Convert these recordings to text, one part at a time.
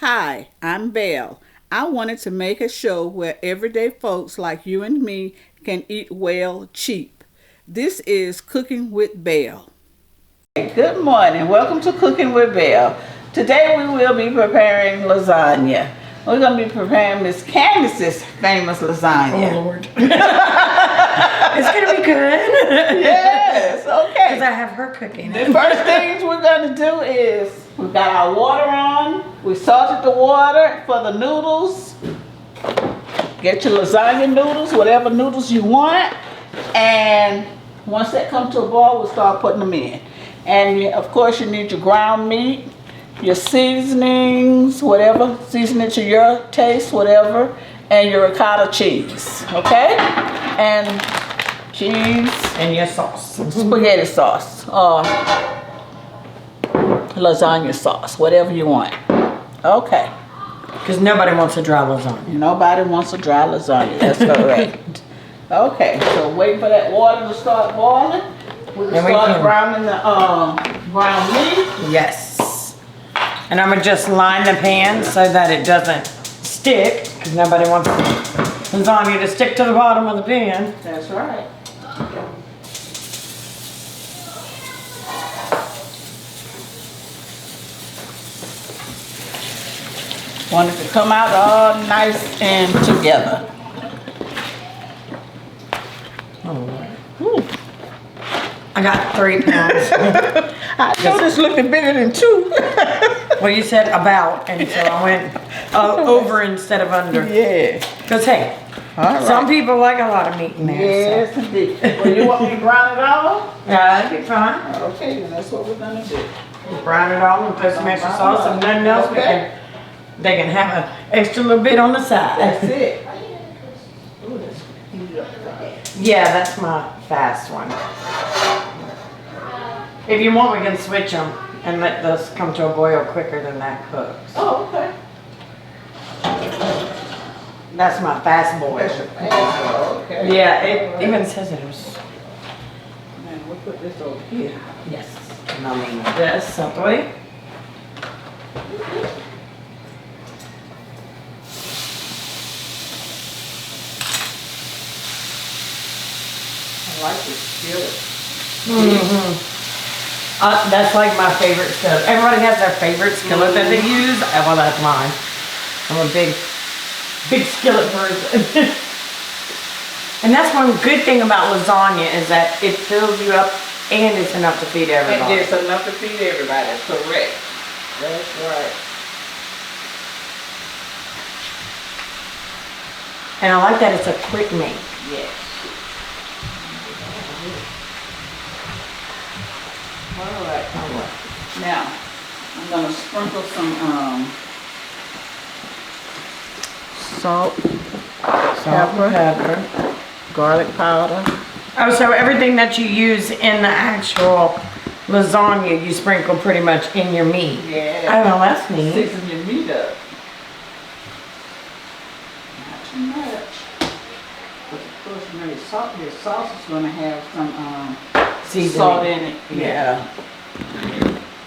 Hi, I'm Belle. I wanted to make a show where everyday folks like you and me can eat well cheap. This is Cooking with Belle. Good morning. Welcome to Cooking with Belle. Today we will be preparing lasagna. We're going to be preparing Miss Candice's famous lasagna. Oh, Lord. It's going to be good. Yes, okay. Because I have her cooking. The first things we're going to do is, we've got our water on. We salted the water for the noodles. Get your lasagna noodles, whatever noodles you want. And once that comes to a boil, we'll start putting them in. And of course you need your ground meat, your seasonings, whatever, seasoning to your taste, whatever, and your ricotta cheese, okay? And cheese. And your sauce. Spaghetti sauce, or lasagna sauce, whatever you want. Okay. Because nobody wants a dry lasagna. Nobody wants a dry lasagna, that's correct. Okay, so wait for that water to start boiling. We can start browning the ground meat. Yes. And I'm going to just line the pan so that it doesn't stick, because nobody wants lasagna to stick to the bottom of the pan. That's right. Want it to come out all nice and together. Oh, I got 3 pounds. I know this looking bigger than 2. Well, you said about, and so I went over instead of under. Yeah. Because, hey, All some right. people like a lot of meat in there. Yes, indeed. Well, you want me to brown it all? Yeah, that'd be fine. Okay, then that's what we're gonna do. Brown it all and put some extra sauce and nothing else. Okay. They can have an extra little bit on the side. That's it. Yeah, that's my fast one. If you want, we can switch them and let those come to a boil quicker than that cooks. Oh, okay. That's my fast boil. Okay. Yeah, it even says it was. Man, we'll put this over here. Yes. And I mean this simply. I like this skillet. That's like my favorite skillet. Everybody has their favorite skillet that they use. Well, that's mine. I'm a big skillet person. And that's one good thing about lasagna is that it fills you up and it's enough to feed everybody. It's enough to feed everybody. That's correct. That's right. And I like that it's a quick make. Yes. All right. Now, I'm gonna sprinkle some salt, pepper, garlic powder. Oh, so everything that you use in the actual lasagna, you sprinkle pretty much in your meat. Yeah. Oh, well, that's neat. Season your meat up. Not too much. But of course, you know, your sauce is gonna have some Seasoning. salt in it. Yeah.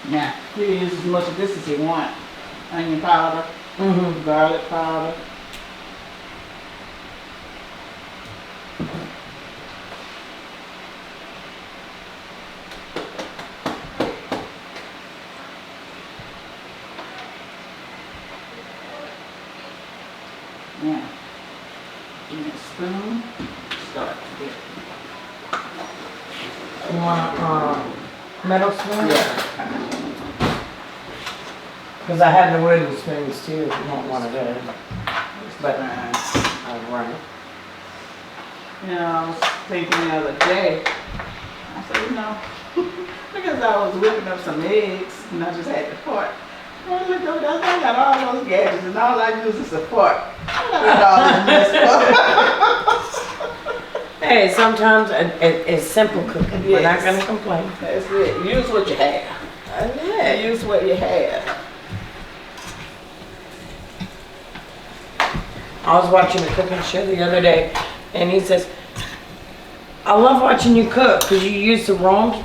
Now, you use as much of this as you want. Onion powder, garlic powder. Now, give me a spoon. Start here. You want a metal spoon? Yeah. Because I have the wooden spoons too if you want one of those. But I'll run it. You know, I was thinking the other day, I said, you know, because I was whipping up some eggs and I just had the fork. And I looked over there, I got all those gadgets and all I use is a fork. Hey, sometimes it's simple cooking. We're not going to complain. That's it. Use what you have. Yeah. Use what you have. I was watching a cooking show the other day, and he says, I love watching you cook because you use the wrong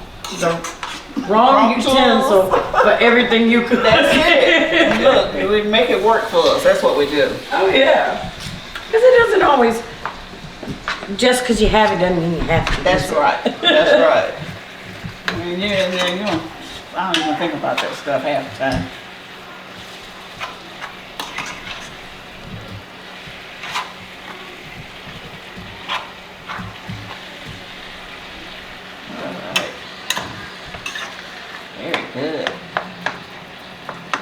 utensil for everything you cook. That's it. Look, we make it work for us. That's what we do. Oh yeah. Because it doesn't always, just because you have it doesn't mean you have to. That's right. That's right. I mean, I don't even think about that stuff half the time. Very good.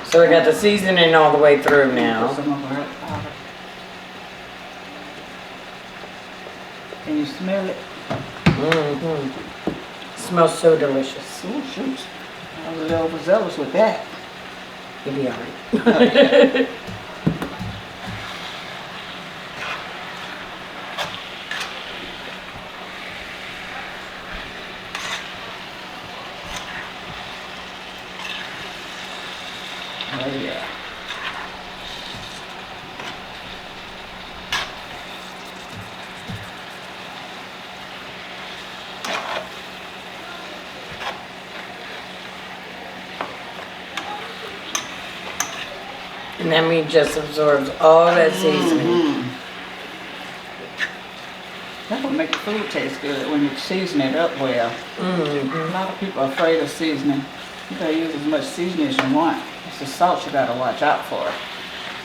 So we got the seasoning all the way through now. Some of our powder. Can you smell it? Mm-hmm. Smells so delicious. Oh shoot! I was a little overzealous with that. You'll be alright. Oh yeah. And that meat just absorbs all that seasoning. That's what makes the food taste good when you season it up well. A lot of people are afraid of seasoning. You gotta use as much seasoning as you want. It's the salt you gotta watch out for.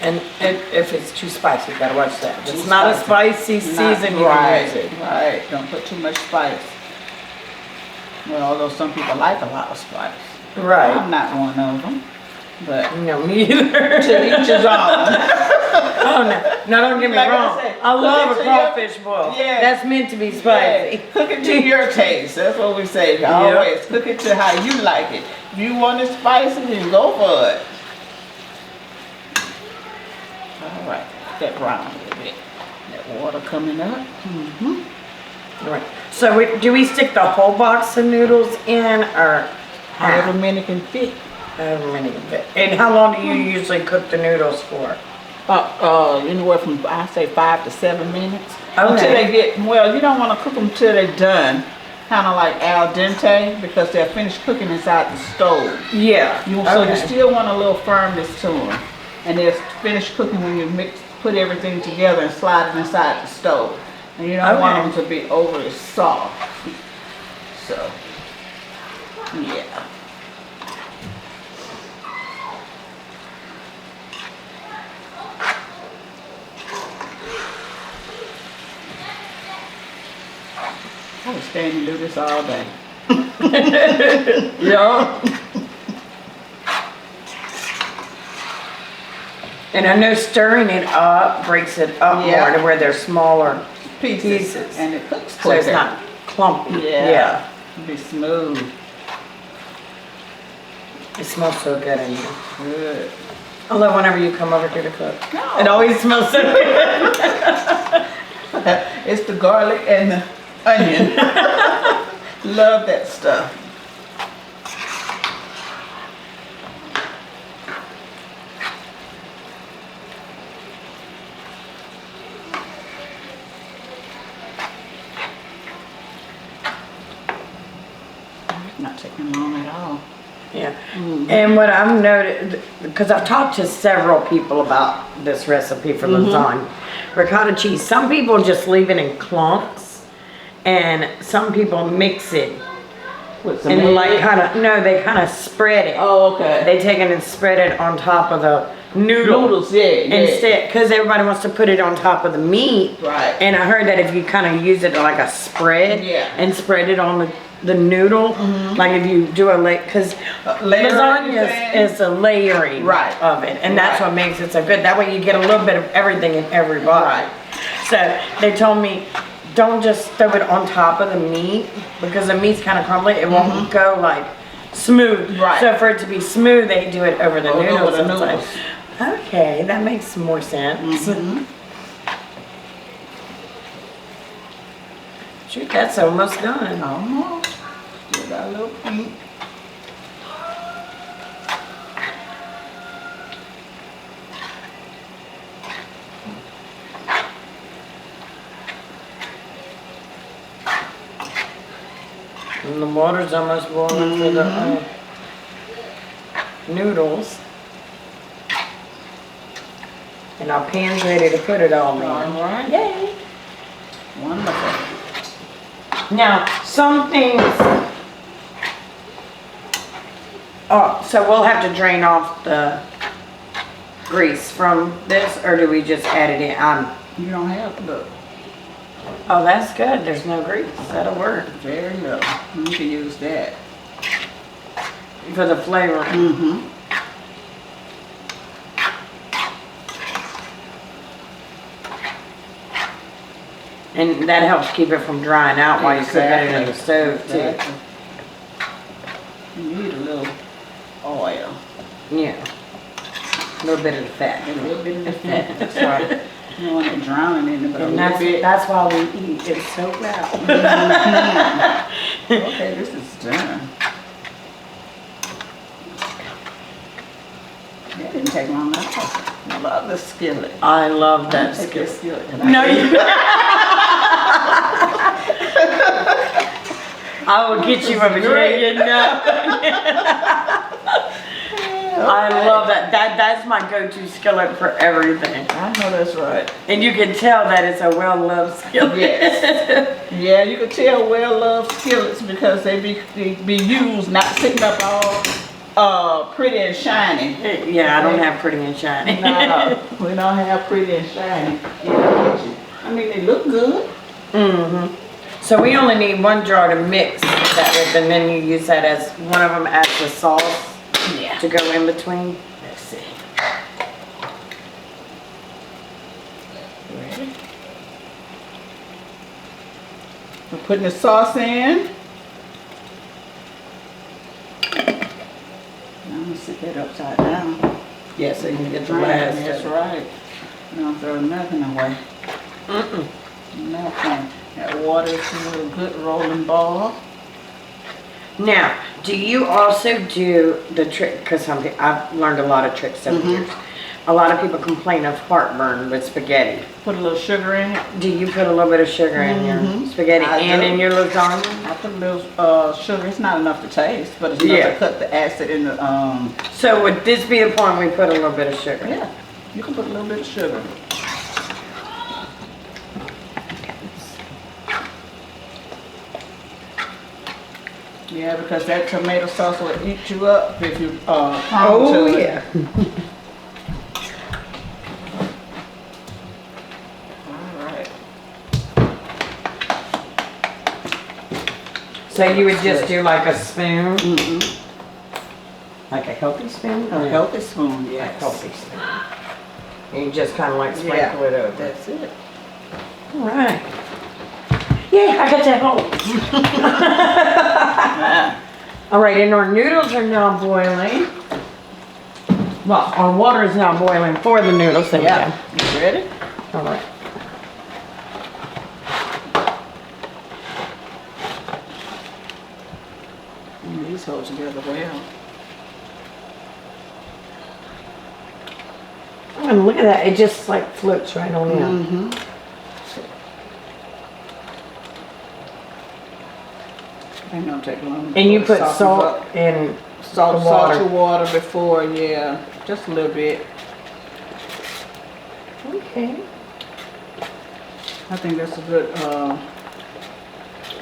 And if it's too spicy, you gotta watch that. If Too it's not a spicy. spicy season, you Right, can use it. right. Don't put too much spice. Well, although some people like a lot of spice. Right. I'm not one of them. But No, me either. to each his own. Oh no! No, don't get me Like I wrong. said, I love a cook it to your- crawfish boil. Yeah. That's meant to be spicy. Yeah, cook it to your taste. That's what we say. Always cook it to how you like it. If you want it spicy, then go for it. All right, that brown a little bit. That water coming up. Right. So do we stick the whole box of noodles in, or However half? many can fit. However many of it. And how long do you usually cook the noodles for? Anywhere from I say 5 to 7 minutes. Okay. Until they get, well, you don't want to cook them till they're done. Kind of like al dente, because they're finished cooking inside the stove. Yeah. So you still want a little firmness to them. And they're finished cooking when you put everything together and slide it inside the stove. And you don't want them to be overly soft. So, yeah. I would stand and do this all day. Yeah. And I know stirring it up breaks it up more to where they're smaller pieces. And it cooks So quicker. it's not clumpy. Yeah. Be smooth. It smells so good in here. Good. I love whenever you come over here to cook. No. It always smells so good. It's the garlic and the onion. Love that stuff. Not taking long at all. Yeah. And what I've noticed, because I've talked to several people about this recipe for lasagna, ricotta cheese. Some people just leave it in clumps, and some people mix it With some and egg? they kind of spread it. Oh, okay. They take it and spread it on top of the Noodles, yeah. instead, because everybody wants to put it on top of the meat. Right. And I heard that if you kind of use it like a spread, Yeah. and spread it on the noodle, like if you do because layering, lasagna is a layering Right. of it, and that's Right. what makes it so good. That way you get a little bit of everything in every bite. Right. So they told me, don't just throw it on top of the meat, because the meat's kind of crumbly. It won't go like smooth. Right. So for it to be smooth, they do it over the Over noodles. the It's like, noodles. okay, that makes more sense. Shoot, that's almost done. Almost. Still got a little pink. And the water's almost boiling for the. noodles. And our pan's ready to put it all in. Alright. Yay! Wonderful. Now, some things, oh, so we'll have to drain off the grease from this, or do we just add it in? You don't have to look. Oh, that's good. There's no grease. That'll work. Very little. You can use that. For the flavor. Mm-hmm. And that helps keep it from drying out while you cook it in the stove, too. Exactly. You need a little oil. Yeah. A little bit of the fat. A little bit of the fat. That's right. You don't want it drowning in it, but a And little bit. that's why we eat. It's so loud. Mm-hmm. Okay, this is done. That didn't take long enough. I love the skillet. I love that Take your skillet. skillet. No, you. I will get you over here, you know. I love that. That's my go-to skillet for everything. I know that's right. And you can tell that it's a well-loved skillet. Yes. Yeah, you can tell well-loved skillets because they be used, not sitting up all pretty and shiny. Yeah, I don't have pretty and shiny. No, we don't have pretty and shiny in the kitchen. I mean, they look good. Mm-hmm. So we only need one jar to mix that with, and then you use that as one of them as the sauce to go in between. Let's see. Ready? We're putting the sauce in. I'm gonna sit that upside down. Yeah, so you can get the Right, last. that's right. Don't throw nothing away. Mm-mm. Nothing. That water is a little good rolling ball. Now, do you also do the trick? Because I've learned a lot of tricks over years. A lot of people complain of heartburn with spaghetti. Put a little sugar in it. Do you put a little bit of sugar in your spaghetti and in your lasagna? I put a little sugar. It's not enough to taste, but it's enough to cut the acid in the So would this be the point we put a little bit of sugar? Yeah, you can put a little bit of sugar. Yeah, because that tomato sauce will eat you up if you prone to it. Yeah. Alright. So you would just do like a spoon? Like a healthy spoon? A healthy spoon, A yes. healthy spoon. And you just kind of like sprinkle it over. That's it. All right. Yay, I got that home. All right, and our noodles are now boiling. Well, our water is now boiling for the noodles. So You ready? All right. These hold together well. And look at that, it just like floats right on in. Ain't gonna take long. And you put Softens salt up. in Salt the water. your water before, yeah, just a little bit. Okay. I think that's a good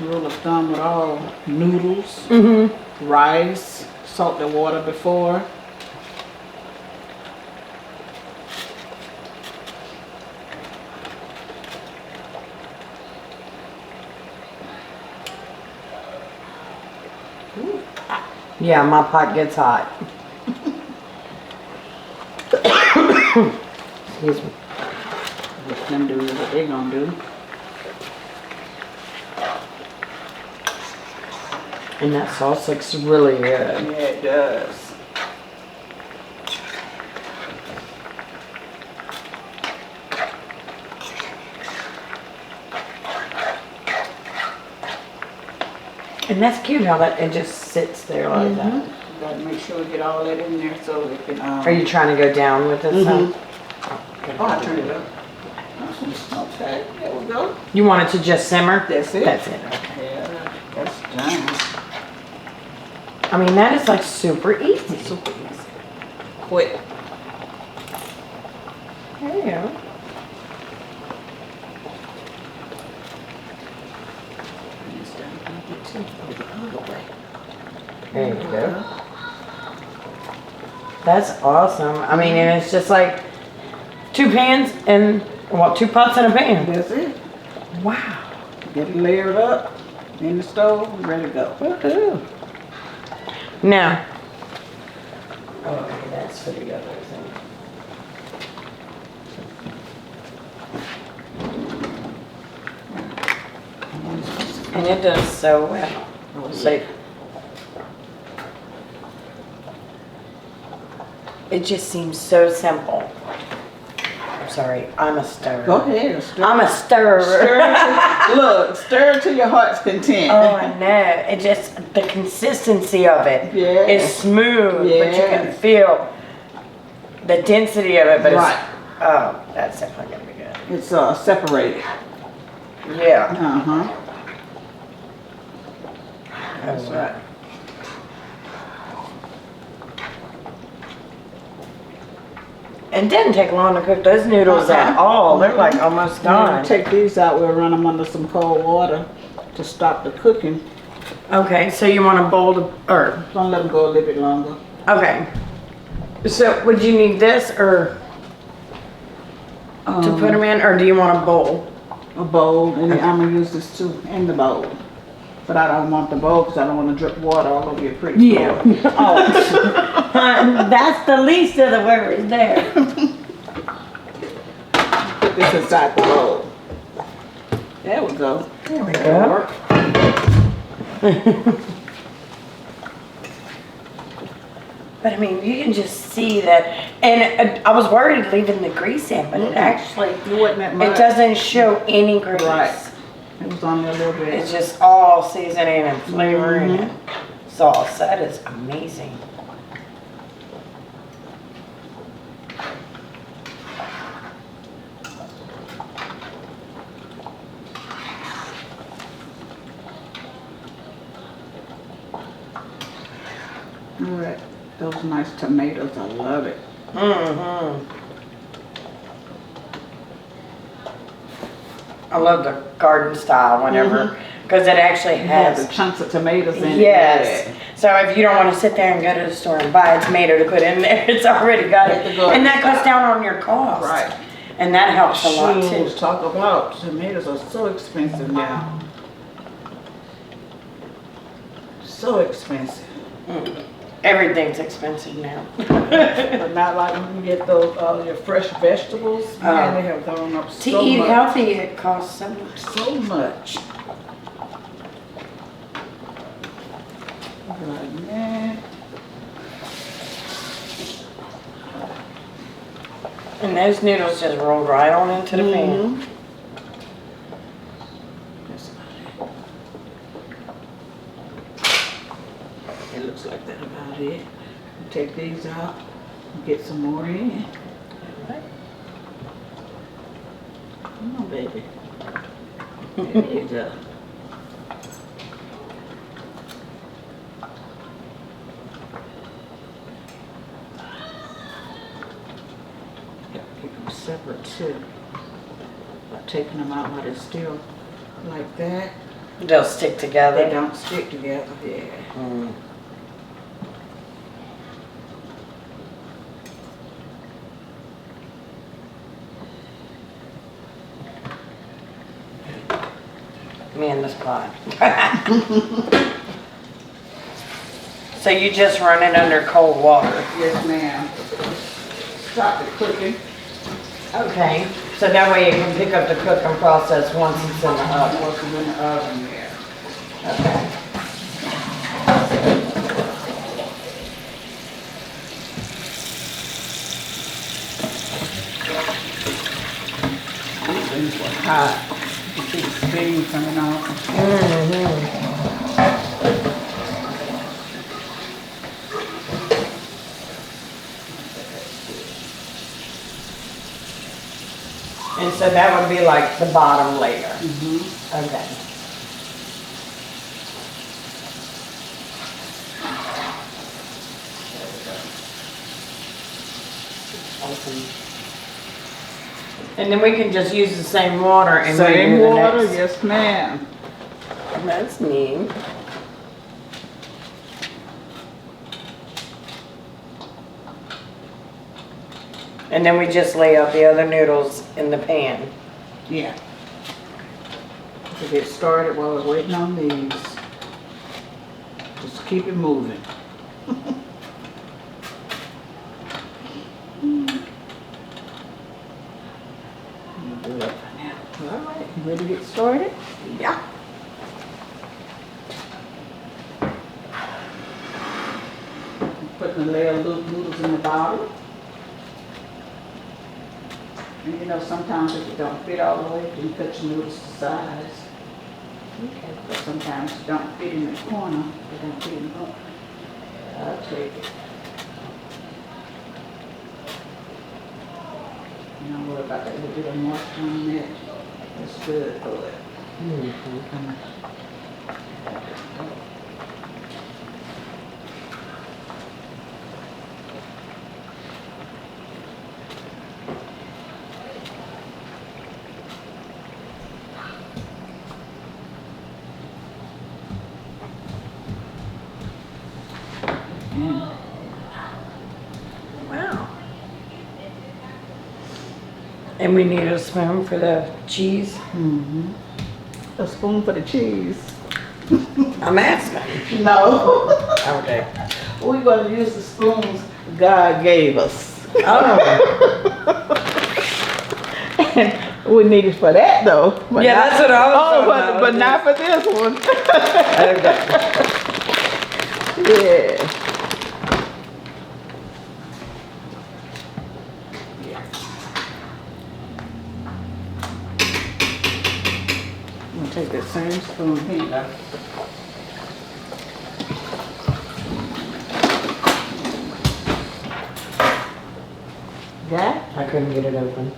rule of thumb with all noodles, rice. Salt the water before. Yeah, my pot gets hot. Excuse me. Let them do what they gonna do. And that sauce looks really good. Yeah, it does. And that's cute how that it just sits there like that. You gotta make sure we get all that in there so we can. Are you trying to go down with this? Oh, I turned it up. Okay, there we go. You want it to just simmer? That's it. That's it. Okay. Yeah, that's done. I mean, that is like super easy. Super easy. quick. There you go. There you go. That's awesome. I mean, and it's just like 2 pans and, what, 2 pots in a pan. That's it. Wow. Get it layered up in the stove, ready to go. Woohoo. Now, okay, that's for the other thing. And it does so well. So, it just seems so simple. I'm sorry, I'm a stirrer. Go ahead, stir. I'm a stirrer. Look, stir to your heart's content. Oh, I know. It just, the consistency of it Yeah. is smooth, but you can Yes. feel the density of it. But Right. it's, oh, that's definitely gonna be good. It's separated. Yeah. Uh-huh. That's right. It didn't take long to cook those noodles at all. They're like almost Now done. take these out, we'll run them under some cold water to stop the cooking. Okay, so you want a bowl to, or, Gonna let them go a little bit longer. okay. So would you need this or to put them in, or do you want a bowl? A bowl, and I'm gonna use this too, in the bowl. But I don't want the bowl because I don't want to drip water all over your pretty floor. Oh, that's the least of the worries there. Put this inside the bowl. There we go. There we That'll go. work. But I mean, you can just see that, and I was worried leaving the grease in, but it actually, It wasn't that much. it doesn't show any grease. Right. It was on there a little bit. It's just all seasoning and flavoring and sauce. That is amazing. All right. Those nice tomatoes, I love it. Mm-hmm. I love the garden style whenever, because it actually It has has, the chunks of tomatoes in it. yes. So if you don't want to sit there and go to the store and buy a tomato to put in there, it's already got it. And that cuts down on your cost. Right. And that helps a lot too. Shoot, talk about tomatoes are so expensive now. So expensive. Everything's expensive now. But not like when you get those your fresh vegetables. Man, they have gone up To so eat much. healthy, it costs so much. So much. Like, man. And those noodles just rolled right on into the pan. That's about it. It looks like that about it. Take these out and get some more in. Come on, baby. There you go. Keep them separate too. By taking them out while they're still like that, They'll stick they together. don't stick together. Yeah. Mm. Me in this pot. So you just run it under cold water. Yes, ma'am. Stop the cooking. Okay. So that way you can pick up the cooking process once it's in the oven. Once it's in the oven, yeah. Okay. These things were hot. You can see the steam coming off. And so that would be like the bottom layer. Okay. something. And then we can just use the same water and Same redo the water, next. yes ma'am. That's neat. And then we just lay out the other noodles in the pan. Yeah. To get started while we're waiting on these. Just keep it moving. Do that for now. All right, you ready to get started? Yeah. Putting a layer of noodles in the bottom. And you know, sometimes if it don't fit all the way, you can cut your noodles to size. Okay. But sometimes you don't fit in the corner, they don't fit in the corner. I'll take it. You don't worry about that little bit of moisture on that. That's good for it. Wow. And we need a spoon for the cheese. Mm-hmm. A spoon for the cheese. I'm asking. No. Okay. We're going to use the spoons God gave us. Oh. And we need it for that though. But Yeah, not- that's what I was Oh, talking about. but not for this one. Okay. Yeah. I'm gonna take that same spoon here. That? I couldn't get it open,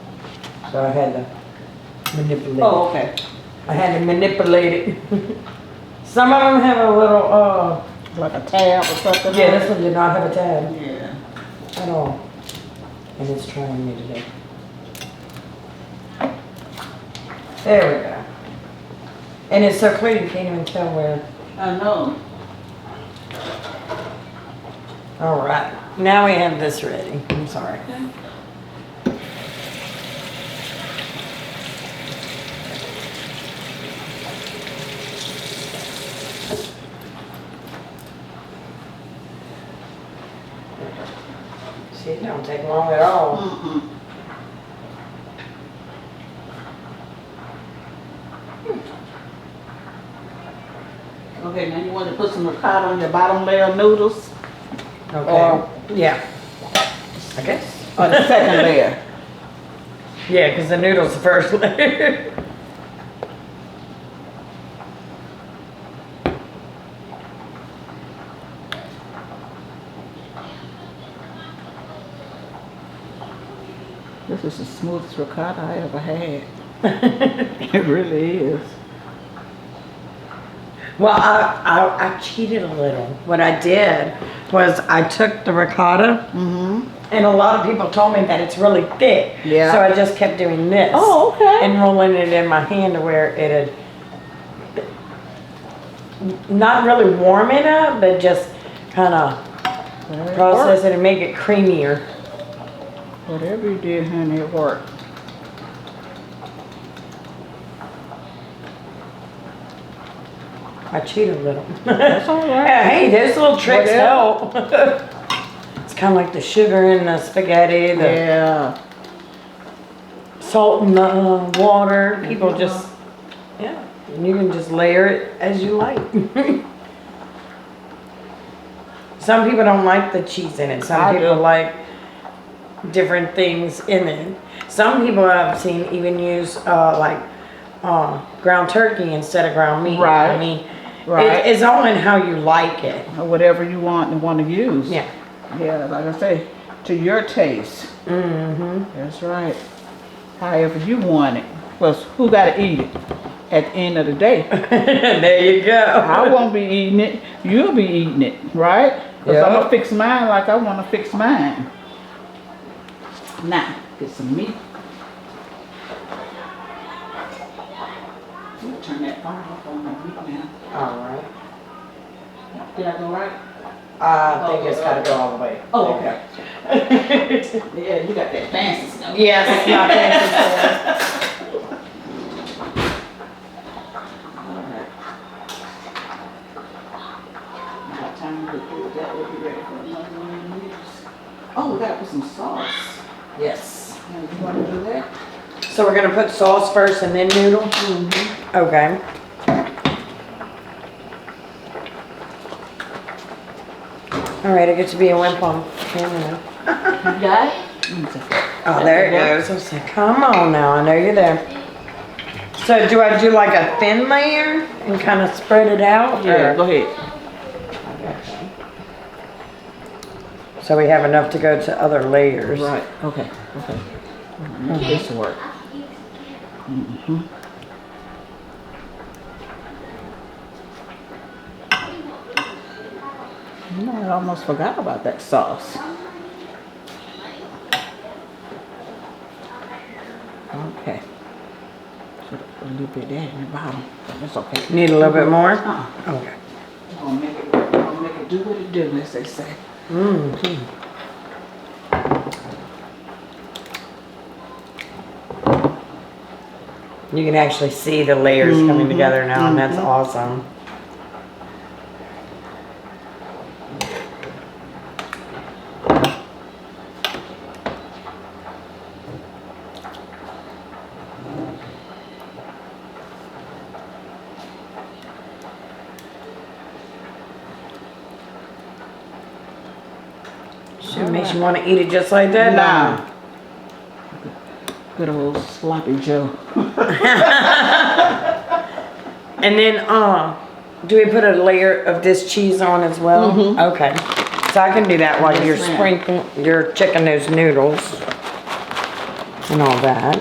so I had to manipulate Oh, it. okay. I had to manipulate it. Some of them have a little, Like a tab or something? yeah, this one did not have a tab Yeah. at all. And it's trying me today. There we go. And it's so clear you can't even tell where. I know. All right, now we have this ready. I'm sorry. See, it don't take long at all. Mm-mm. Okay, now you want to put some ricotta on your bottom layer of noodles? Okay. Or- Yeah. I guess. Or the second layer? Yeah, because the noodle's the first layer. This is the smoothest ricotta I ever had. It really is. Well, I cheated a little. What I did was I took the ricotta, Mm-hmm. and a lot of people told me that it's really thick. Yeah. So I just kept doing this. Oh, okay. And rolling it in my hand to where it had not really warm it up, but just kind of process it and make it creamier. Whatever you did, honey, it worked. I cheated a little. That's all right. Yeah, hey, those little tricks Whatever. help. It's kind of like the sugar in the spaghetti, the Yeah. salt in the water. People just, yeah, and you can just layer it as you like. Some people don't like the cheese in it. Some I people do. like different things in it. Some people I've seen even use ground turkey instead of ground meat. Right. I mean, Right. it's all in how you like it. Or whatever you want and want to use. Yeah. Yeah, like I say, to your taste. Mm-hmm. That's right. However you want it. Plus, who got to eat it at the end of the day? There you go. I won't be eating it. You'll be eating it, right? Because Yeah. I'm going to fix mine like I want to fix mine. Now, get some meat. We'll turn that fire off on that meat now. All right. Did I go right? I think it's got to go all the way. Oh, okay. Yeah, you got that fancy stuff. Yes, it's not fancy. Alright. By the time we get through with that, we'll be ready for another one of these. Oh, we gotta put some sauce. Yes. Now, you wanna do that? So we're gonna put sauce first and then noodle? Mm-hmm. Okay. All right, I get to be a wimp on camera. You got it? Oh, there it goes. I was like, come on now, I know you're there. So do I do like a thin layer and kind of spread it out? Yeah, or- go ahead. Okay. So we have enough to go to other layers. Right, okay, okay. Make this work. Mm-hmm. You know, I almost forgot about that sauce. Okay. Should have put a little bit there in the bottom. That's okay. Need a little bit more? Uh-uh. Okay. We're gonna make it do what it do, as they say. Mm-hmm. You can actually see the layers coming together now, and that's awesome. Should makes you want to eat it just like that? Nah. Good old sloppy Joe. And then, do we put a layer of this cheese on as well? Okay. So I can do that while Yes, you're ma'am. sprinkling, you're checking those noodles and all that.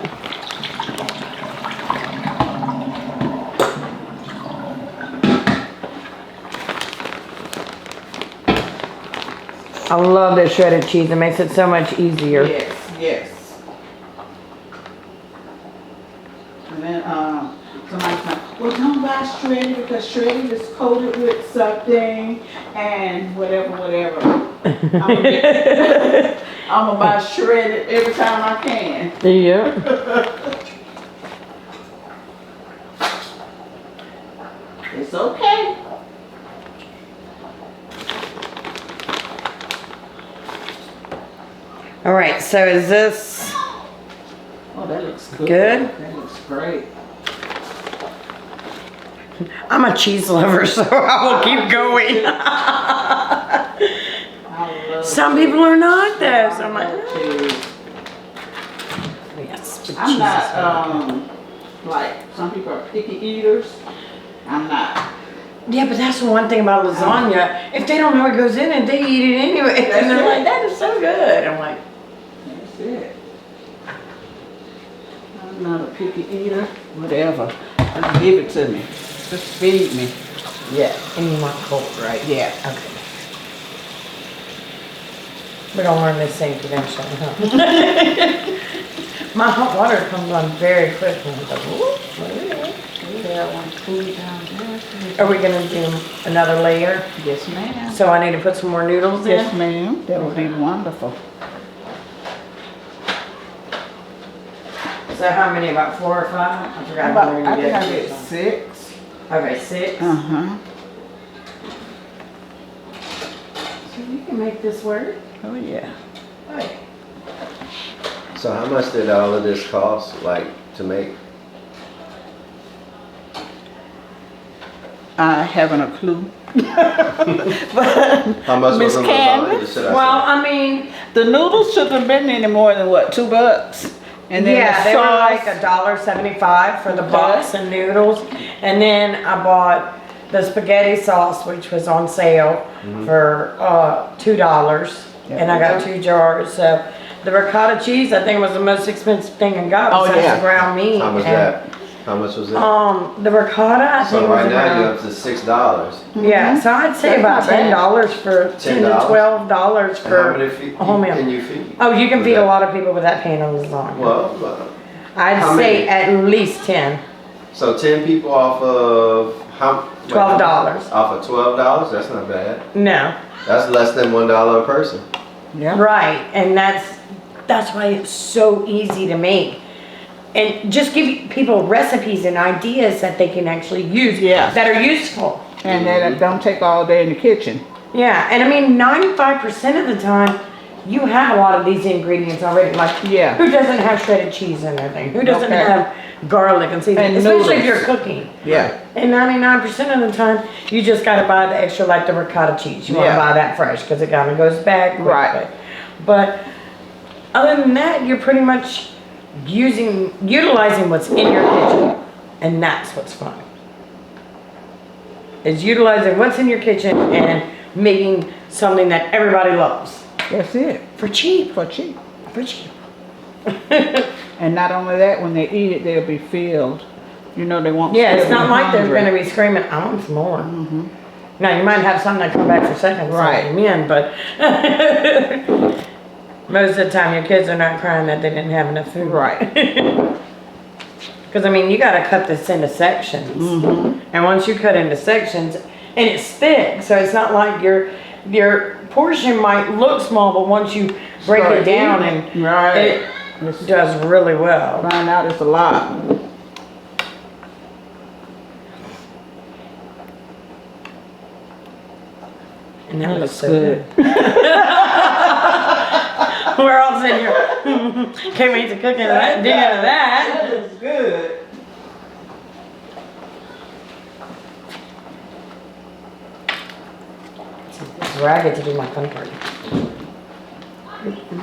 I love this shredded cheese. It makes it so much easier. Yes, yes. And then, somebody's like, well, don't buy shredded because shredded is coated with something and whatever. I'm gonna buy shredded every time I can. Yeah. It's okay. All right. So is this Oh, that looks good. Good? That looks great. I'm a cheese lover, so I will keep going. I love Some people are not though, so I'm I like, love cheese. yes, but I'm cheese not, is good. like, some people are picky eaters. I'm not. Yeah, but that's the one thing about lasagna. If they don't know what goes in it, they eat it anyway. That's And they're it. like, that is so good. I'm like, That's it. I'm not a picky eater. Whatever. Just give it to me. Just feed me. yeah. And you want cold, right? Yeah. Okay. We don't learn this same convention, huh? My hot water comes on very quickly. I'm like, whoop, Yeah, I want to cool it down there. are we gonna do another layer? Yes, ma'am. So I need to put some more noodles in? Yes, ma'am. That would be wonderful. So how many, about 4 or 5? I forgot how many I we think I did. did 6. Okay, 6. Uh-huh. So you can make this work. Oh, yeah. Right. So how much did all of this cost, like, to make? I haven't a clue. But How much Miss was the Candice? lasagna? Should I Well, say? I mean, the noodles shouldn't have been any more than what, $2? And then yeah, the they were sauce, like $1.75 for the Okay. box and noodles. And then I bought the spaghetti sauce, which was on sale for $2. And I got 2 jars. So the ricotta cheese, I think, was the most expensive thing I got Oh, besides yeah. the ground meat. How was And that? How much was it? The ricotta, I So think was right now around. you're up to $6. Yeah, so I'd say about That's not $10 for $10 to $10? $12 And how for many feet a whole meal. can you feed? Oh, you can With feed a that? lot of people with that pan on lasagna. Well, I'd how say many? at least 10. so 10 people off of how? $12. Off of $12? That's not bad. No. That's less than $1 a person. Yeah. Right, and that's why it's so easy to make. And just give people recipes and ideas that they can actually use Yes. that are useful. And then it don't take all day in the kitchen. Yeah, and I mean 95% of the time you have a lot of these ingredients already. Like, Yeah. who doesn't have shredded cheese in their thing? Who doesn't Okay. have garlic and seasoning? And Especially if noodles. you're cooking. Yeah. And 99% of the time, you just got to buy the extra, like the ricotta cheese. You want to Yeah. buy that fresh because it kind of goes bad quickly. Right. But other than that, you're pretty much utilizing what's in your kitchen, and that's what's fun. Is utilizing what's in your kitchen and making something that everybody loves That's it. for cheap. For cheap. For cheap. And not only that, when they eat it, they'll be filled. You know, they won't. Yeah, it's still not be like they're hungry. going to be screaming, "I want some more." Now you might have some that come back for seconds, Right. men, but most of the time your kids are not crying that they didn't have enough food. Right. Because I mean, you got to cut this into sections, and once you cut into sections, and it's thick, so it's not like your portion might look small, but once you break Start it down, eating and right. it does really well. Find out it's a lot. And that That looks looks so good. We're all sitting here. Can't wait to cook into that. Dig into that. looks good. This is where I get to do my fun part.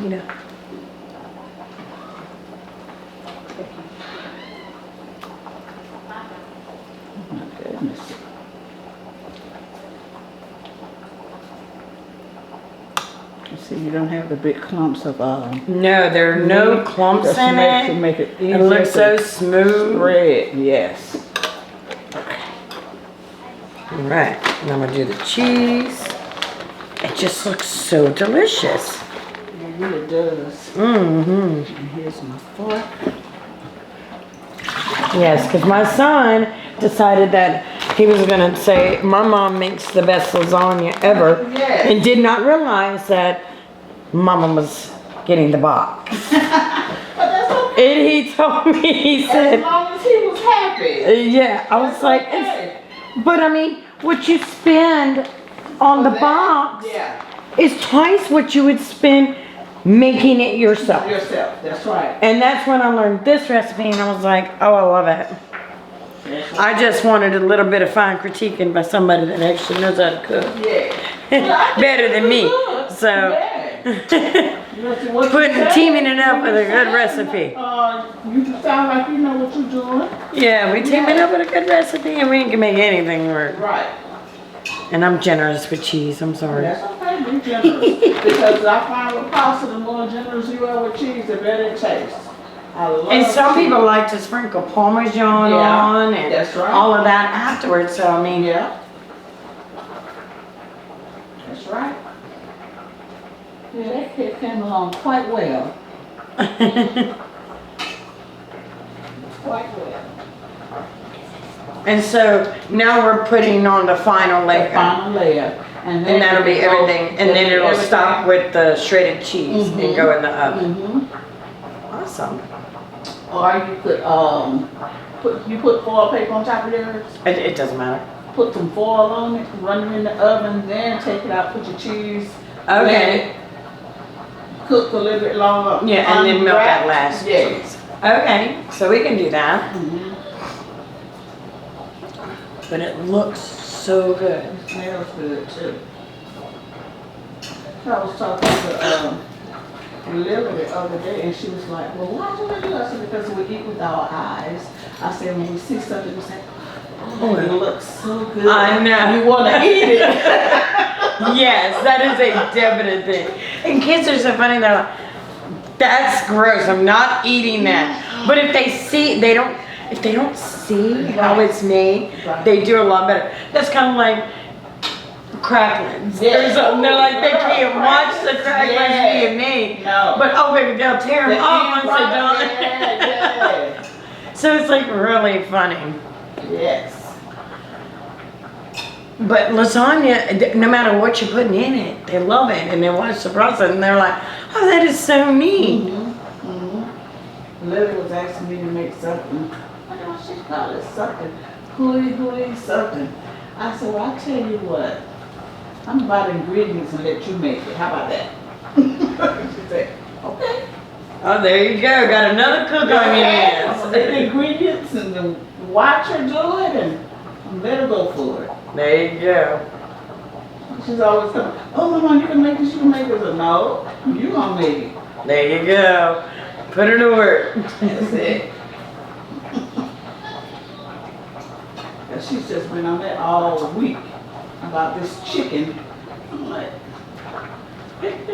You know. My goodness. You see, you don't have the big clumps of No, there are no clumps just in to it. make it easier It looks so to smooth. spread. Yes. Alright, and I'm gonna do the cheese. It just looks so delicious. It really does. Mm-hmm. And here's my fork. Yes, because my son decided that he was gonna say, my mom makes the best lasagna ever. Yes. And did not realize that Mama was getting the box. But that's okay. And he told me, he As said, long as he was happy. yeah, I was That's like, okay. but I mean, what you spend on the That- box Yeah. is twice what you would spend making it yourself. Yourself. That's right. And that's when I learned this recipe, and I was like, oh, I love it. That's right. I just wanted a little bit of fine critiquing by somebody that actually knows how to cook. Yeah. Well, I think Better than it's me. good. So, What you putting, say? teaming it up with a You good say, recipe. You sound like you know what you're doing. Yeah, we team it up with a good recipe, and we can make anything work. Right. And I'm generous with cheese, I'm sorry. That's okay, be generous. Because I find with pasta, the more generous you are with cheese, the better it tastes. I love And some cheese. people like to sprinkle Parmesan Yeah, on and that's right. all of that afterwards, so I mean, Yeah. That's right. Yeah, that kid came along quite well. Quite well. And so now we're putting on the final The layer. final layer. And And that'll be everything, and then it'll everything. stop with the shredded cheese and go in the oven. Mm-hmm. Awesome. Or you could, put foil paper on top of yours, It doesn't matter. put some foil on it, run it in the oven, then take it out, put your cheese. let Okay. it Cook a little bit longer. Yeah, and then milk that unwrap. last Yes. cheese. Okay, so we can do that. Mhm. But it looks so good. It smells good too. I was talking to Lillian the other day, and she was like, well, why do we do that? I said, because we eat with our eyes. I said, when we see something, we say, oh, it looks so good. I know. You want to eat it. Yes, that is a definite thing. And kids are so funny, they're like, that's gross, I'm not eating that. But if they see, they don't, if they don't see how it's made, they do a lot better. That's kind of like cracklings or something. They're like, they can't watch the cracklings being made. No. But oh baby, they'll tear them off once they're done. Yeah. So it's like really funny. Yes. But lasagna, no matter what you're putting in it, they love it and they watch the process and they're like, oh, that is so neat. Lily was asking me to make something. I know she called it something. Hooey something. I said, well, I'll tell you what. I'm about ingredients and let you make it. How about that? She said, okay. Oh, there you go. Got another cook on your hands. The ingredients and then watch her do it and let her go for it. There you go. She's always going, oh, Mama, you can make this, you can make this. No, you gonna make it. There you go. Put her to work. That's it. And she's just been on that all week about this chicken. I'm like,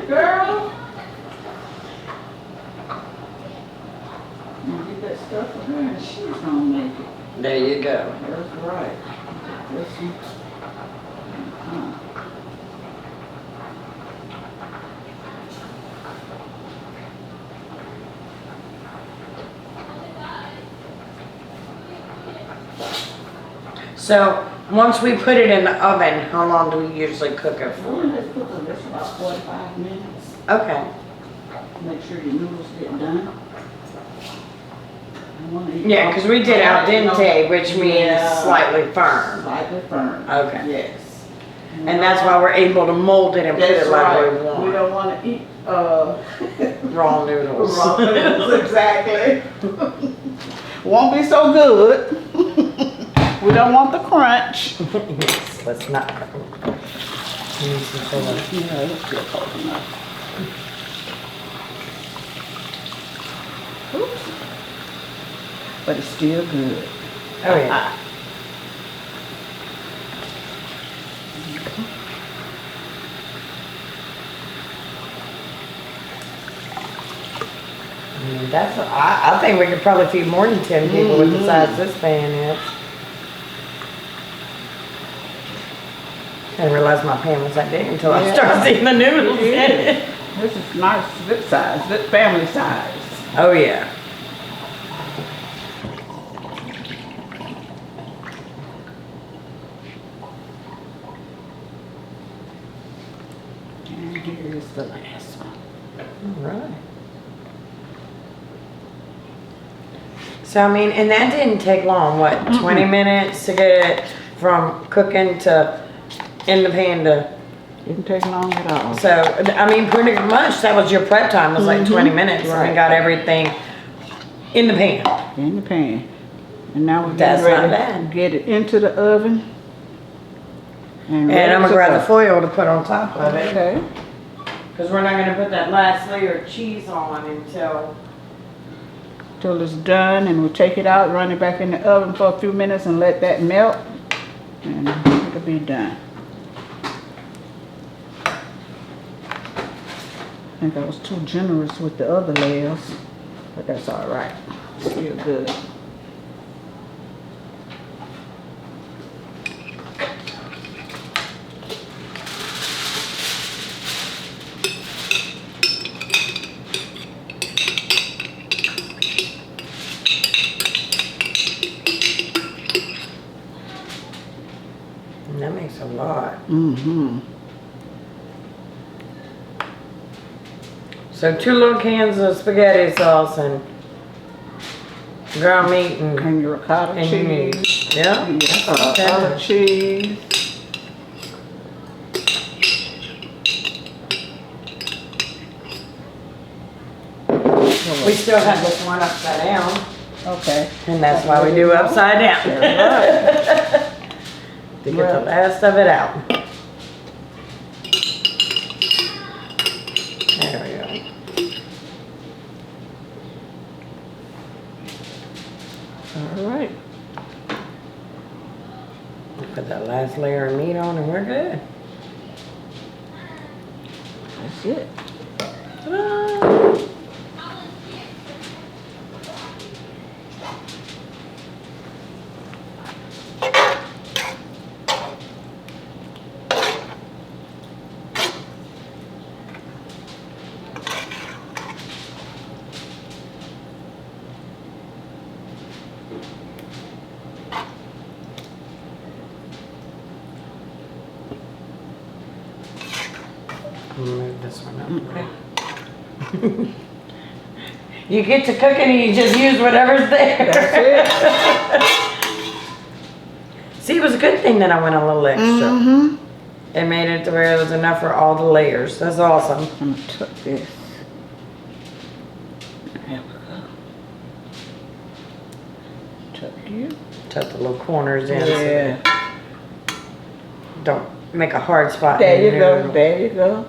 girl. You get that stuff for her and she's gonna make it. There you go. That's right. That's So once we put it in the oven, how long do we usually cook it for? Let's cook it this about 45 minutes. Okay. Make sure your noodles get done. Yeah, because we did al dente, which means slightly firm. Slightly firm. Okay. Yes. And that's why we're able to mold it and put That's it like right. we want. We don't want to eat Raw noodles. raw noodles, exactly. Won't be so good. We don't want the crunch. Yes, let's not. We need some filler. Yeah, it's still cold enough. Oops. But it's still good. Oh yeah. That's. I think we could probably feed more than 10 people with the size this pan is. I didn't realize my pan was that big until I started seeing the noodles in it. This is nice, good size, good family size. Oh yeah. And here is the last one. All right. So I mean, and that didn't take long. What, 20 minutes to get it from cooking to in the pan to. Didn't take long at all. So I mean, pretty much that was your prep time. Was like 20 minutes, and we got everything in the pan. In the pan. And now we're That's getting not ready bad. to get it into the oven. And I'm gonna grab the foil to put on top of it, Okay. because we're not gonna put that last layer of cheese on until. Till it's done, and we'll take it out, run it back in the oven for a few minutes and let that melt. And it'll be done. I think I was too generous with the other layers, but that's all right. Still good. And that makes a lot. Mm-hmm. So 2 little cans of spaghetti sauce and ground meat And your ricotta and cheese. yeah. Ricotta cheese. We still have this one upside down, Okay. and that's why we do upside down. To get the last of it out. There we go. All right. Put that last layer of meat on and we're good. That's it. Ta-da! this one up, okay? You get to cooking and you just use whatever's there. That's it. See, it was a good thing that I went a little extra. Mm-hmm. It made it to where it was enough for all the layers. That's awesome. I'm gonna tuck this. There we go. Tuck you. Tuck the little corners in. Yeah. So don't make a hard spot. There in you the go. noodle. There you go.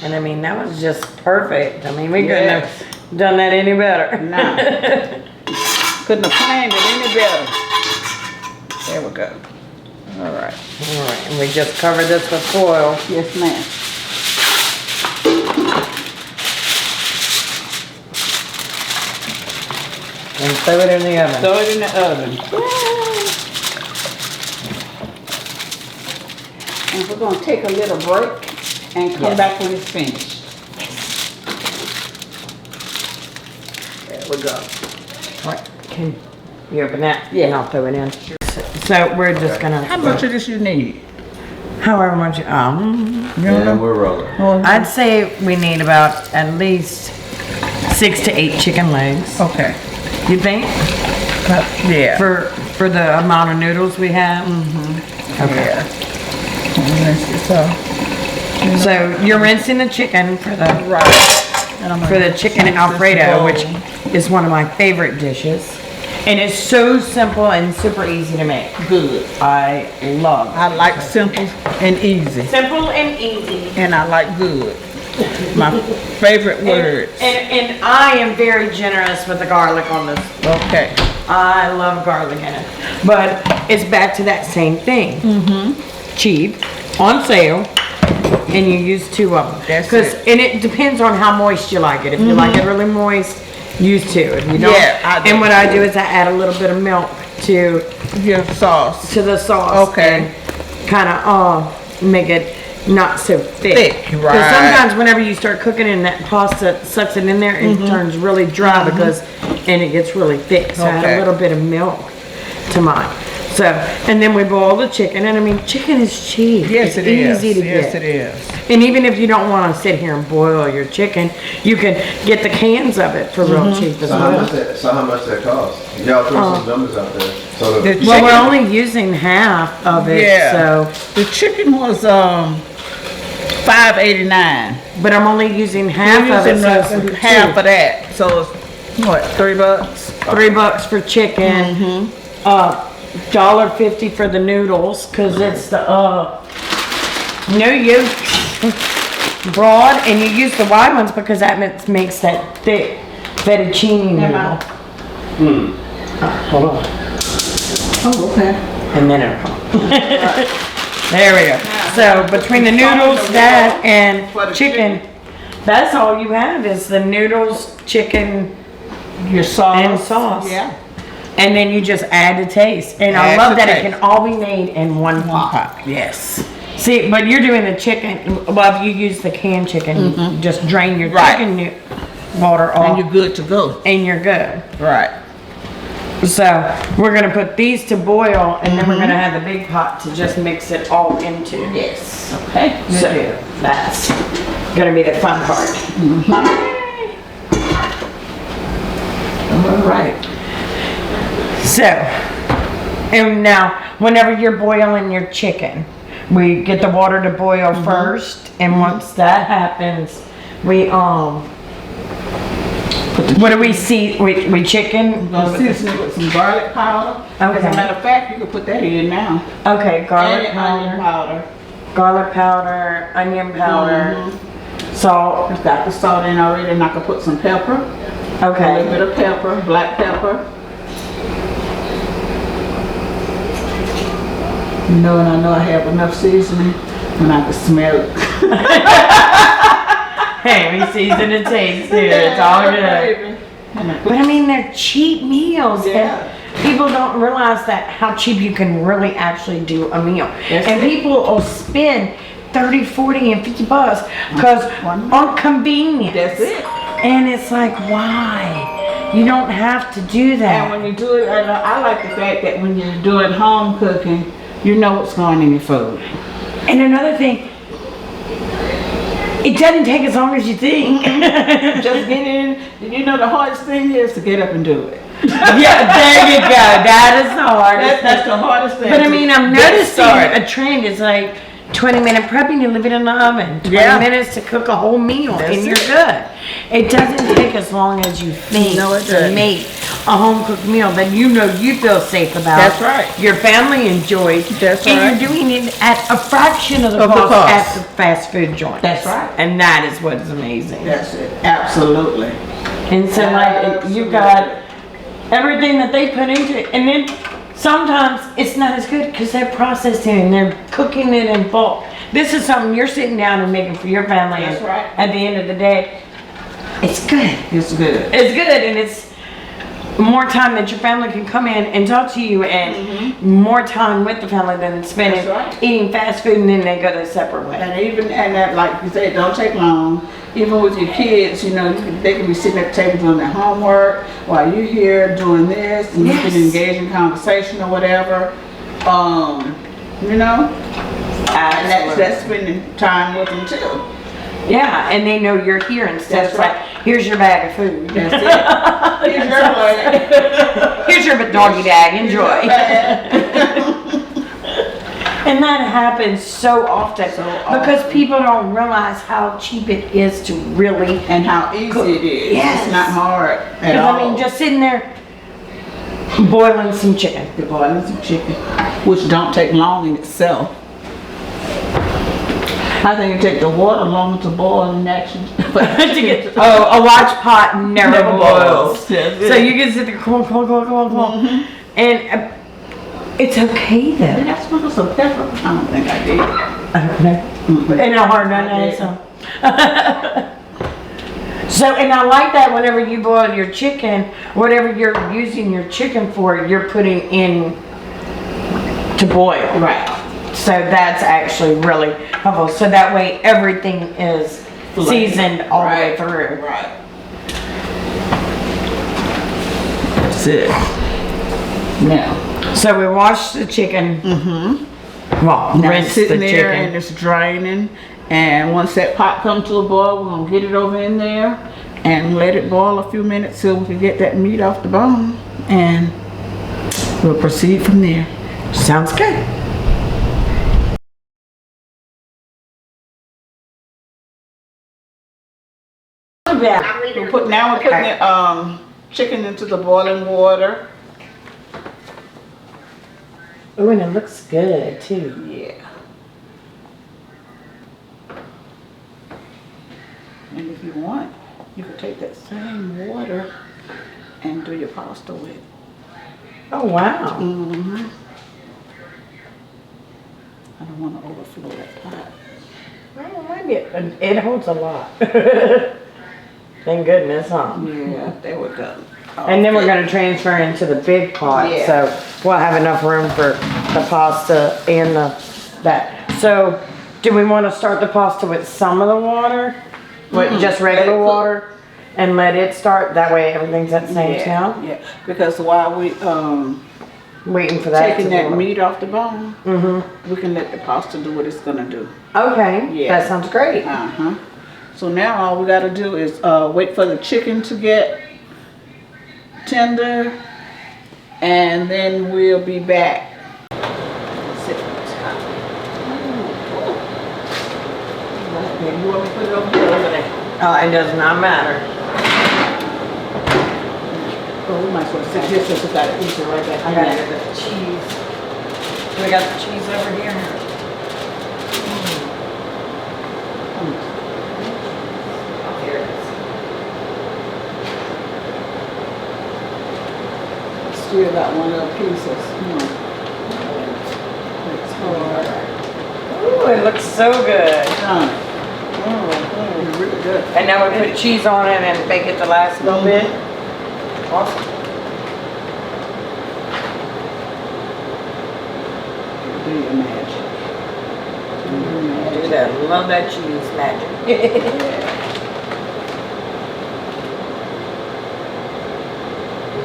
And I mean, that was just perfect. I mean, we couldn't Yes. have done that any better. Nah. Couldn't have planned it any better. There we go. All right. All right, and we just covered this with foil. Yes, ma'am. And throw it in the oven. Throw it in the oven. And we're gonna take a little break and come Yes. back when it's finished. There we go. All right, can you open that? Yeah. And I'll throw it in. So we're just gonna. How much of this you need? However much. You And know? we're rolling. I'd say we need about at least 6 to 8 chicken legs. Okay. You think? Yeah. For the amount of noodles we have? Okay. Yeah. So, So you're rinsing the chicken for the right. And I'm for gonna the chicken use this Alfredo, bowl. which is one of my favorite dishes. And it's so simple and super easy to make. Good. I love I like simple and easy. simple and easy. And I like good. My favorite words. And I am very generous with the garlic on this. Okay. I love garlic in it. But it's back to that same thing. Cheap, on sale, and you use 2 of them. That's it. And it depends on how moist you like it. If you like it really moist, use 2. If you don't, Yeah, I do. and what I do is I add a little bit of milk to Your sauce. the sauce. Okay. Kind of make it not so thick. Thick, Because right. sometimes whenever you start cooking and that pasta sucks it in there, it turns really dry and it gets really thick. So I add Okay. a little bit of milk to mine. So, and then we boil the chicken, and I mean, chicken is cheap. Yes, it's it is. easy to Yes, get. it is. And even if you don't want to sit here and boil your chicken, you can get the cans of it for real cheap as So how well. much that cost? Y'all throw some numbers out there. So The the, Well, we're chicken- only using half of it, Yeah. so, The chicken was $5.89. but I'm only using half of it, so it's half of that. So it's what, $3? $3 for chicken, $1.50 for the noodles, cause it's the, no yolk broad, and you use the wide ones because that makes that thick fettuccine noodle. Hold on. Oh, okay. And then it'll come. There we go. So between the noodles, that, and For the chicken, that's all you have is the noodles, chicken, Your sauce. and sauce. Yeah. And then you just add the taste. And I Add love the that it taste. can all be made in one pot. Yes. See, but you're doing the chicken, well, if you use the canned chicken, you just drain your Right. chicken water off And you're good to go. and you're good. Right. So we're gonna put these to boil, and then we're gonna have the big pot to just mix it all into. Yes. Okay. So that's gonna be the fun part. All right. So, and now whenever you're boiling your chicken, we get the water to boil first, and once that happens, we what do we see? We chicken. Gonna season it with some garlic powder. As Okay. a matter of fact, you can put that in now. Okay, garlic And onion powder, powder. onion powder, salt. It's got the salt in already, and I can put some pepper. A little Okay. bit of pepper, black pepper. And I know I have enough seasoning, and I can smell it. Hey, we season and taste here. It's all good. But I mean, they're cheap meals. Yeah. And people don't realize that how cheap you can really actually do a meal. That's and it. people will spend 30, 40, and 50 bucks because One- on convenience. That's it. And it's like, why? You don't have to do And that. when you do it, I like the fact that when you're doing home cooking, you know what's going in your food. And another thing, it doesn't take as long as you think. Just get in. You know the hardest thing is to get up and do it. Yeah, there you go. That is the hardest. That's the hardest thing. But I to mean, I'm get noticing started. a trend is like 20-minute prepping, you leave it in the oven. 20 Yeah. minutes to cook a whole meal, That's and you're it. good. It doesn't take as long as you think No, it to doesn't. make a home cooked meal that you know you feel safe about. That's right. Your family enjoys. That's and right. you're doing it at a fraction of the Of the cost cost. at the fast food joint. That's right. And that is what is amazing. That's it. Absolutely. And so like you got everything that they put into it, and then sometimes it's not as good because they're processing and they're cooking it in bulk. This is something you're sitting down and making for your family. That's and right. At the end of the day, it's good. It's good. It's good, and it's more time that your family can come in and talk to you, and more time with the family than spending That's right. eating fast food and then they go their separate way. And that, like you said, don't take long. Even with your kids, you know, they can be sitting at the table doing their homework while you're here doing this, and Yes. you can engage in conversation or whatever. You know, and that's spending time with them too. Yeah, and they know you're here instead That's of right. like, here's your bag of food. That's it. Here's your plate. Here's your doggy bag, enjoy. And that happens so often because people don't realize how cheap it is to really. And how easy it is. Yes. It's not hard at all. I mean, just sitting there boiling some chicken. You're boiling some chicken, which don't take long in itself. I think it takes the water longer to boil in action. Oh, a watch pot never boils. Yes, So you can sit there, come on. And it's okay Did though. I sprinkle some pepper? I don't think I did. I don't know. Ain't no hard none, so. So, and I like that whenever you boil your chicken, whatever you're using your chicken for, you're putting in to boil. Right. So that's actually really helpful. So that way everything is seasoned all the way through. Right. That's it. Now. So we wash the chicken. Well, Now rinse it's the sitting there and chicken. it's draining. And once that pot comes to a boil, we're gonna get it over in there and let it boil a few minutes so we can get that meat off the bone. And we'll proceed from there. Sounds good. Now we're putting the chicken into the boiling water. Oh, and it looks good too. Yeah. And if you want, you could take that same water and do your pasta with. Oh wow. Mm-hmm. I don't want to overflow that pot. Well, maybe it holds a lot. Thank goodness, huh? Yeah, there we go. And then we're going to transfer into the big pot, Yeah. so we'll have enough room for the pasta and that. So, do we want to start the pasta with some of the water? With just regular Let it cook. water? And let it start? That way everything's at the same time? Yeah, because while we Waiting for that taking to that boil. meat off the bone, Mm-hmm. we can let the pasta do what it's gonna do. Okay, Yeah. that sounds great. Uh-huh. So now all we gotta do is wait for the chicken to get tender, and then we'll be back. Sit on top. You want me to put it over here or over there? It does not matter. Oh, we might as well sit here since we got it easier right back. I got the cheese. We got the cheese over here. Oh, here it is. Still got one little piece of, it's hard. Ooh, it looks so good. Done. It's really good. And now we put cheese on it and bake it the last little bit. Awesome. Do your magic. Do your magic. Do that. Love that cheese magic.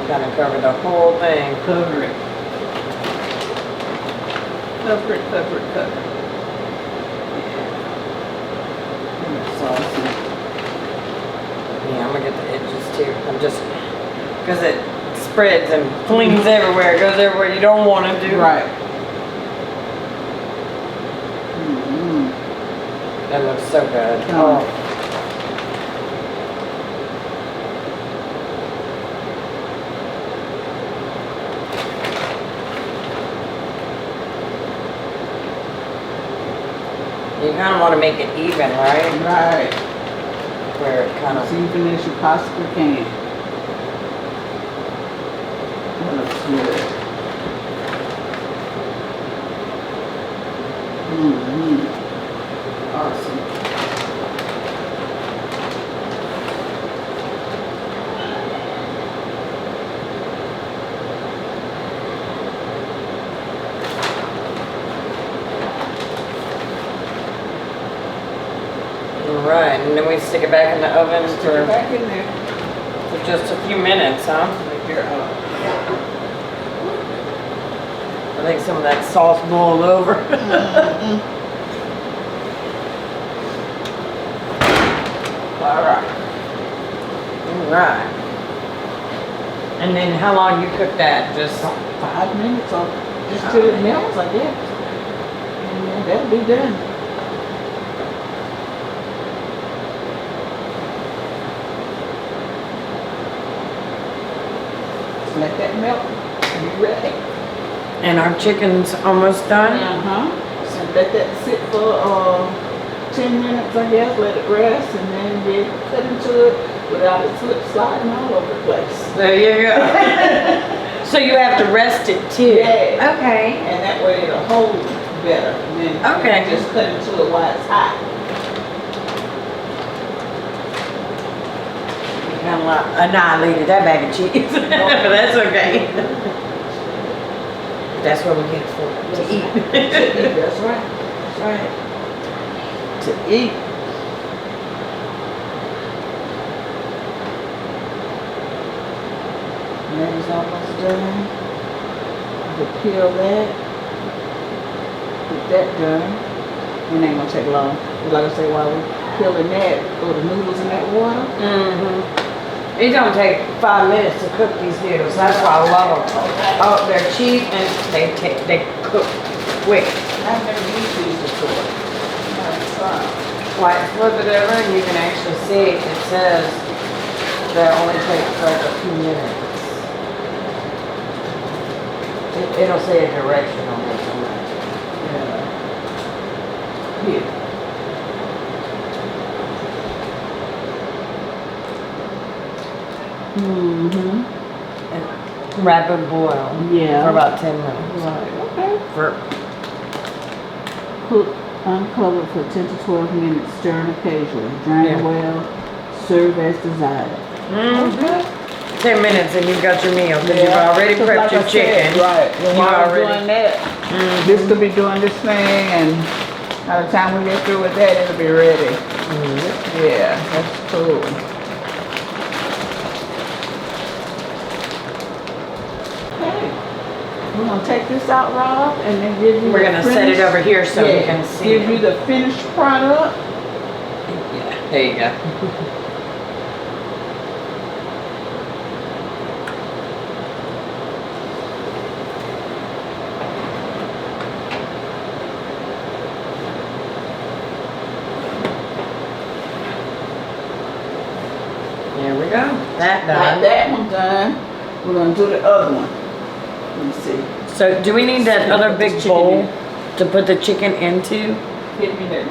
kind of cover the whole thing. Cover it. Cover it, cover it, cover it. Yeah. Saucy. Yeah, I'm gonna get the edges too. I'm just, because it spreads and flings everywhere. It goes everywhere you don't want it to. Right. That looks so good. Oh. You kind of want to make it even, right? Right. Where it kind As of... even as you possibly can. That looks good. Awesome. Right, and then we stick it back in the oven Stick it for back in there. just a few minutes, huh? Make your I think some of that sauce boiled over. Alright. Right. And then how long you cook that? Just 5 minutes or just till it melts, I guess. And that'll be done. Just let that melt. Be ready. and our chicken's almost done. So let that sit for 10 minutes, I guess. Let it rest, and then we cut into it without it sliding all over the place. There you go. So you have to rest it too. Yeah. Okay. And that way it'll hold better. And then Okay. you just cut into it while it's hot. Kind of like annihilated that bag of cheese. But that's okay. That's what we get for to eat. That's right. That's right. To eat. And that is almost done. You can peel that. Get that done. It ain't gonna take long. But like I say, while we're peeling that, throw the noodles in that water. It don't take 5 minutes to cook these noodles. That's why I love them. Oh, they're cheap and they cook quick. I've never used these before. Like flip it over and you can actually see it says that only takes like a few minutes. It'll say a direction on this one. Yeah. Here. And rapid boil Yeah. for about 10 minutes. Right. Okay. For Cook uncovered for 10 to 12 minutes, stirring occasionally. Drain Yeah. well. Serve as desired. 10 minutes and you've got your meal because you've Yeah. already 'Cause prepped like your I chicken. said, right. You've While we're already doing that, this could be doing this thing, and by the time we get through with that, it'll be ready. Yeah, that's cool. Okay. We're gonna take this out, Rob, and then give you We're the gonna set it finished- over here so you can see Give it. you the finished product. Yeah, there you go. There we go. That Got done. that one done. We're gonna do the other one. Let me see. So do we need that other Put the big chicken bowl in. to put the chicken into? Hit me that.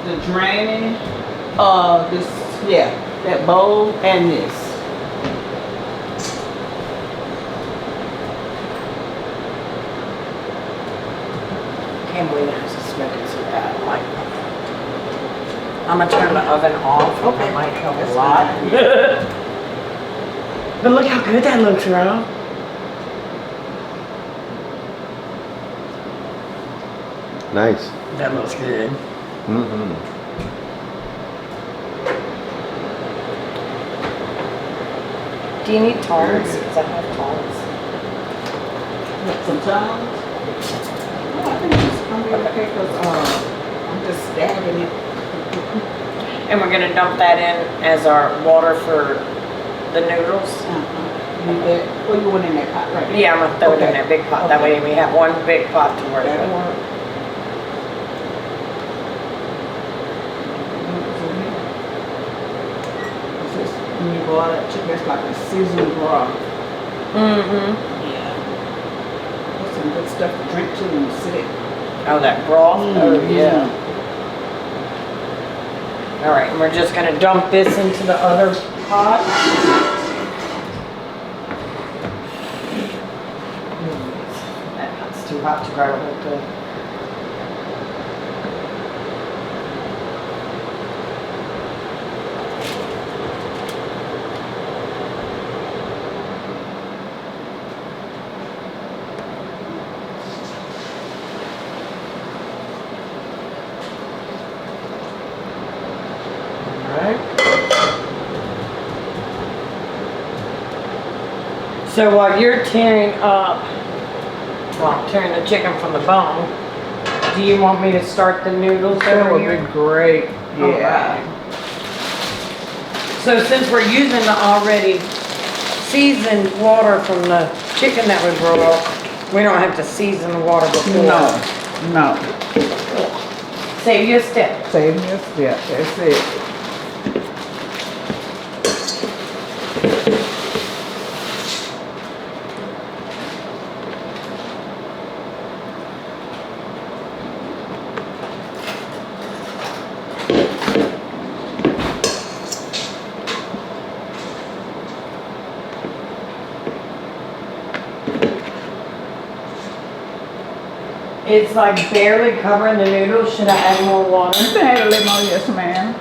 The draining, this, yeah, that bowl and this. Can't believe it has to smoke it so bad. Like, I'm gonna turn the oven off. Okay. That might help a lot. But look how good that looks, Rob. Nice. That looks good. Mm-hmm. Do you need tongs? Very good. Because I have tongs. With some tongues. Oh, I think it's gonna be okay because I'm just stabbing it. And we're gonna dump that in as our water for the noodles. Need that? Well, you went in that pot, right? Yeah, I'm gonna throw it in Okay. that big pot. That way we have one big pot to work That'll with. work. It's just, when you boil that chicken, it's like a seasoned broth. Mm-hmm. Yeah. That's some good stuff to drink too when you sit. Oh, that broth? Oh, yeah. Mhm. All right, and we're just gonna dump this into the other pot. That pot's too hot to grab it with. So while you're tearing the chicken from the bone, do you want me to start the noodles That over would here? be great. Yeah. So since we're using the already seasoned water from the chicken that we broiled, we don't have to season the water before. No. Save you a step. Save me a step. That's it. It's like barely covering the noodles. Should I add more water? You can add a little more, yes, ma'am.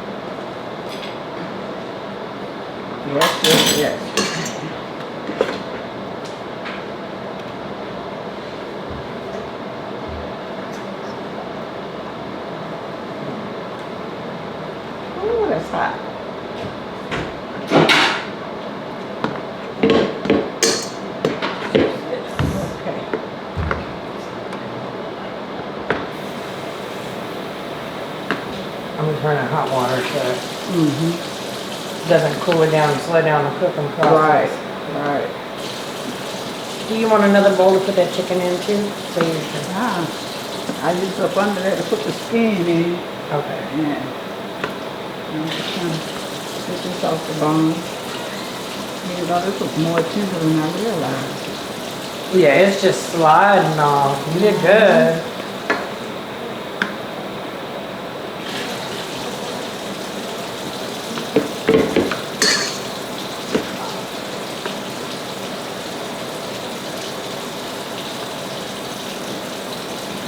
Yes. Ooh, that's hot. Okay. I'm gonna turn on hot water so it Mm-hmm. doesn't cool it down and slow down the cooking process. Right. Do you want another bowl to put that chicken into? So you can. Ah, I use up under there to put the skin in. Okay. Yeah. I'm just trying to get this off the bone. You know, this was more tender than I realized. Yeah, it's just sliding off. You did good.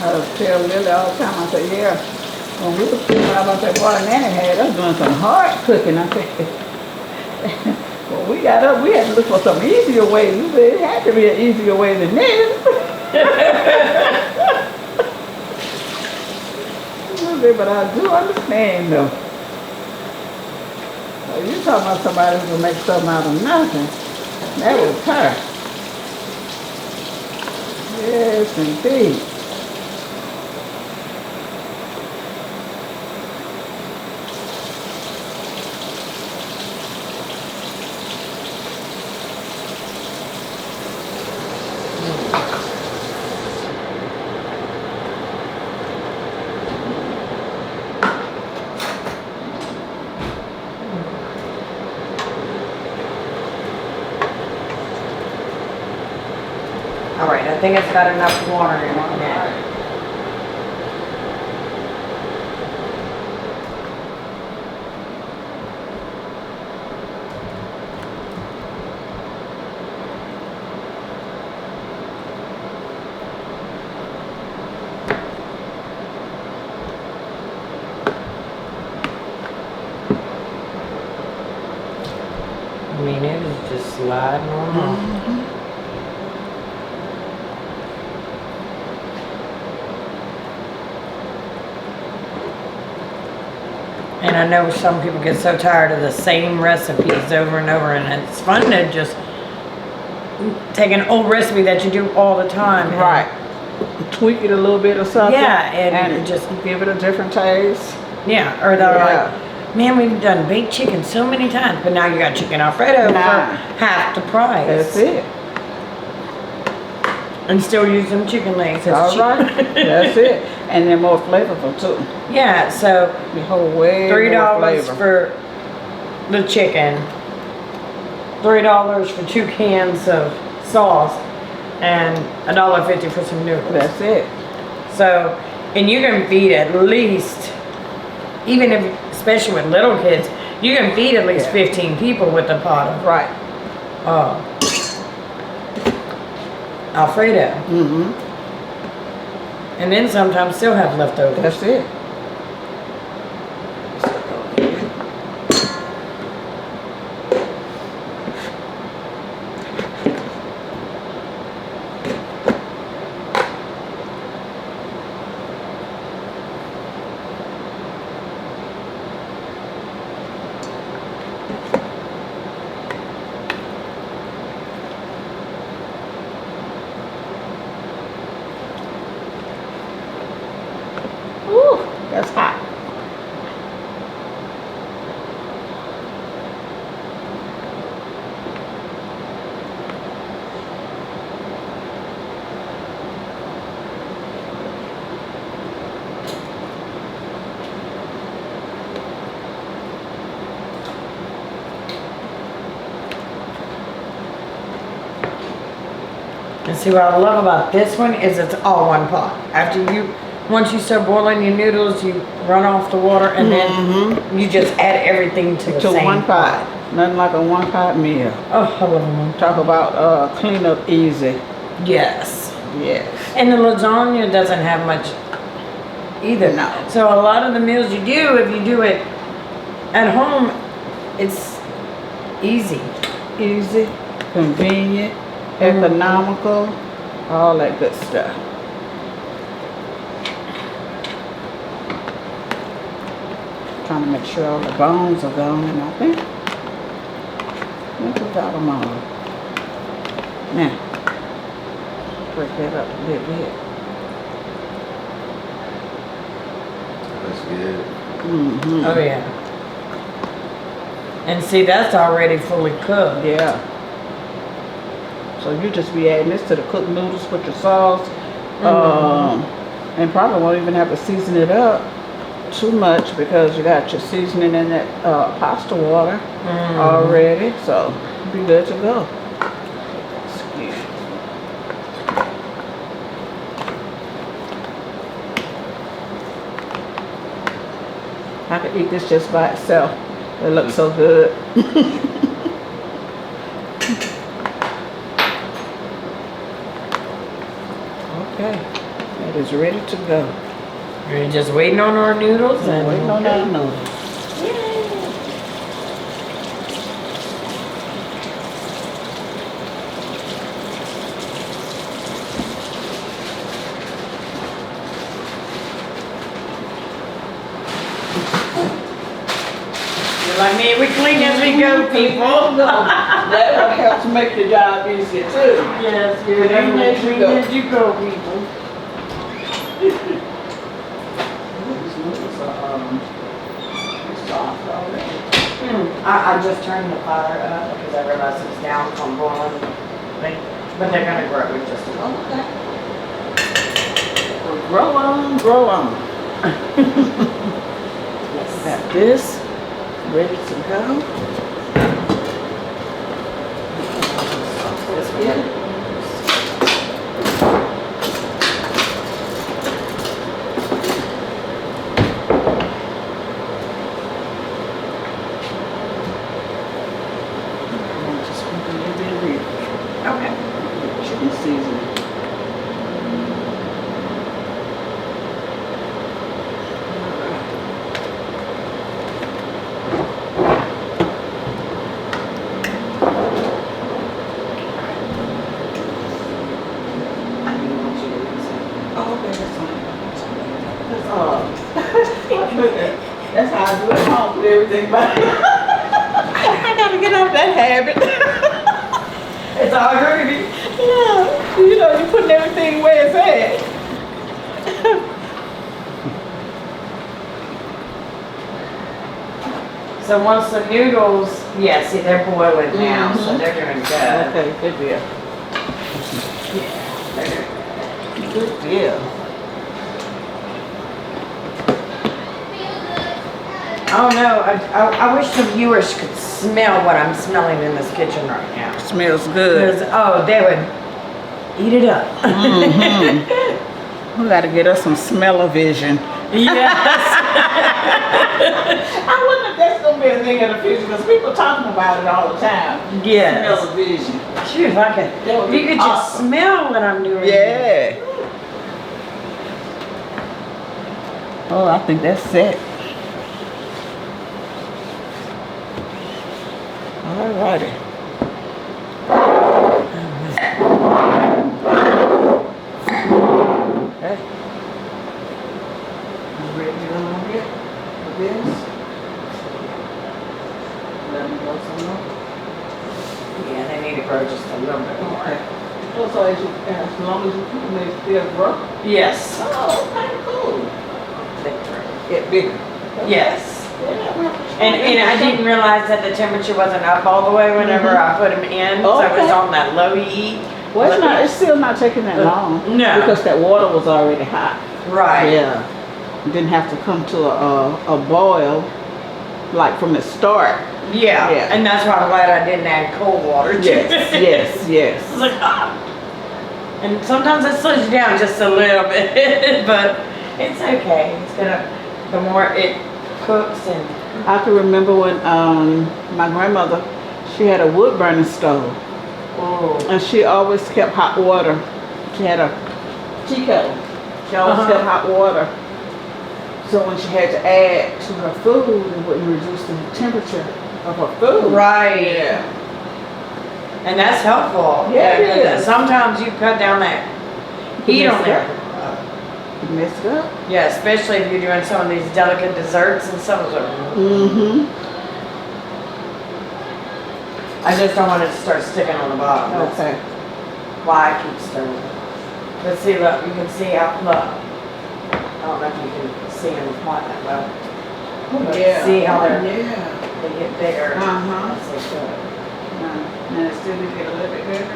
I tell Lily all the time, I say, yeah, when we was cooking about that water Nanny had us doing some hard cooking. I said, well, we got up, we had to look for some easier ways. We said, it had to be an easier way than this. But I do understand though. You talking about somebody who can make something out of nothing. That was her. Yes, indeed. All right, I think it's got enough water in it now. I mean, it is just sliding on. And I know some people get so tired of the same recipes over and over, and it's fun to just take an old recipe that you do all the time. and- Right. Tweak it a little bit or something. Yeah, and and just- give it a different taste. Yeah, or they're Yeah. like, man, we've done baked chicken so many times, but now you got chicken Alfredo Nah. for half the price. That's it. And still use them chicken legs. It's All cheap. right. That's it. And they're more flavorful too. Yeah, so The whole way $3 more flavor. for the chicken, $3 for 2 cans of sauce, and $1.50 for some noodles. That's it. So, and you can feed at least, even if, especially with little kids, you can feed at least Yeah. 15 people with a pot of Right. Alfredo. Mm-hmm. And then sometimes still have leftovers. That's it. Ooh, that's hot. And see what I love about this one is it's all one pot. Once you start boiling your noodles, you run off the water and then you just add everything to the To same one pot. Nothing like a one pot meal. Oh, I love them. Talk about clean up easy. Yes. Yes. And the lasagna doesn't have much either. No. So a lot of the meals you do, if you do it at home, it's easy. Easy, convenient, economical, all that good stuff. Trying to make sure all the bones are gone, and I think we got them all. Now, break that up a little bit. That's good. Mm-hmm. Oh yeah. And see, that's already fully cooked. Yeah. So you just be adding this to the cooked noodles with your sauce, and probably won't even have to season it up too much because you got your seasoning in that pasta water already. So be good to go. Excuse me. I could eat this just by itself. It looks so good. Okay, that is ready to go. We're just waiting on our noodles and Waiting on our noodles. You're like me, we clean as we go, people. That helps make the job easier too. Yes, you're Clean as you clean go. as you go, people. These noodles are soft already. I just turned the fire up because I realized it's down from boiling. But they're gonna grow in just a little. Okay. Well, grow on, grow on. Got this ready to go. Let's get it. Just put a little bit of it. Okay. Chicken seasoning. That's how I do it at home, put everything back. I gotta get out of that habit. It's all groovy. Yeah, you know, you're putting everything where it's at. So once the noodles, yeah, see they're boiling now, so they're doing good. Okay, good deal. Yeah, they're doing Good deal. Oh no, I wish the viewers could smell what I'm smelling in this kitchen right now. Smells good. Because, oh, they would eat it up. We gotta get us some smell-o-vision. Yes. I wonder if that's gonna be a thing in the future because people talking about it all the time. Yes. Smell-o-vision. Shoot, if I could, That would be you could awesome. just smell what I'm doing. Yeah. Oh, I think that's it. Alrighty. Okay. You ready to go on here with this? Let me go some more. Yeah, they need to grow just a little bit more. Okay. So as long as you keep them, they still grow? Yes. Oh, okay, cool. They grow. Get bigger. Yes. Yeah, And I didn't realize that the temperature wasn't up all the way whenever I put them in, so it was Okay. on that low heat. Well, it's still not taking that long. No. Because that water was already hot. Right. Yeah. It didn't have to come to a boil, like from the start. Yeah. Yeah. And that's why I'm glad I didn't add cold water to Yes, it. yes, It's yes. like, ah. And sometimes it slows you down just a little bit, but it's okay. It's gonna, the more it cooks and. I can remember when my grandmother, she had a wood burning stove. Oh. And she always kept hot water. She had a tea kettle. She always kept hot water. So when she had to add to her food, it wouldn't reduce the temperature of her food. Right. Yeah. And that's helpful. Yeah, it 'cause is. sometimes you cut down that heat mess on it there. You messed it up. Yeah, especially if you're doing some of these delicate desserts and some of them. Mm-hmm. I just don't want it to start sticking on the bottom. That's Okay. why I keep stirring it. But see, look, you can see out, look. I don't know if you can see them quite that well. But see how Yeah. they get bigger. Uh-huh. As they should. And it still need to get a little bit bigger.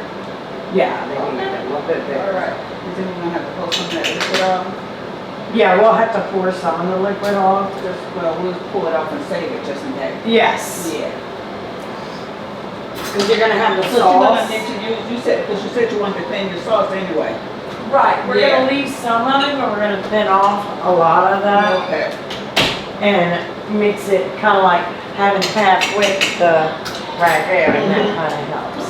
Yeah, they need to get a little bit bigger. All right. You think we're gonna have to pour some of that liquid off? Yeah, we'll have to pour some of the liquid off. Well, we'll pull it off and save it just in case. Yes. Yeah. Because you're gonna have the So you're gonna sauce. need to use, because you said you wanted to thin your sauce anyway. Right, we're Yeah. gonna leave some of it, but we're gonna thin off a lot of that Okay. and mix it kind of like having half with the ragu, and that kind of helps.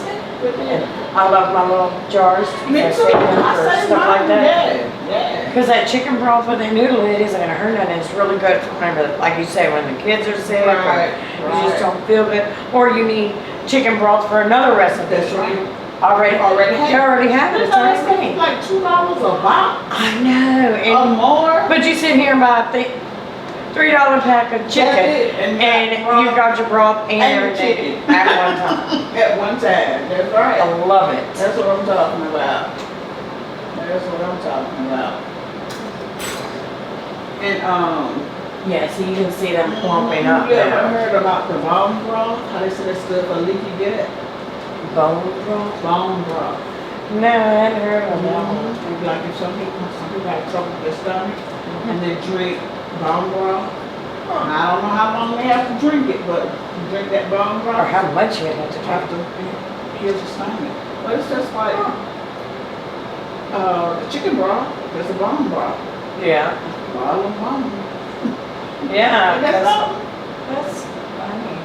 And I love my little jars Me because too. I save them I for say stuff like mine, that. yeah. Because that chicken broth with the noodle, it isn't gonna hurt nothing. It's really good for whenever, like you say, when the kids are sick, or Right, you right. just don't feel good, or you need chicken broth for another recipe. That's right. Already, Already have you already have it. It's already It's made. like $2 a box I know. or And more. but you sit here and buy a $3 pack of chicken, it, and and you've got your broth and and everything chicken. at one time. At one time, that's I right. love it. That's what I'm talking about. That's what I'm talking about. And Yeah, so you can see them plumping up you ever now. heard about the bone broth? How they say that's good for leaky gut? Bone broth? Bone broth. No, I hadn't heard of that one. Maybe like if some people have trouble with their stomach and they drink bone broth. And I don't know how long they have to drink it, but you drink that bone Or broth, how much you have to you have drink. to heal your stomach. But it's just like the chicken broth, there's a bone broth. Yeah. Bottle of bone. Yeah, That's all. that's funny.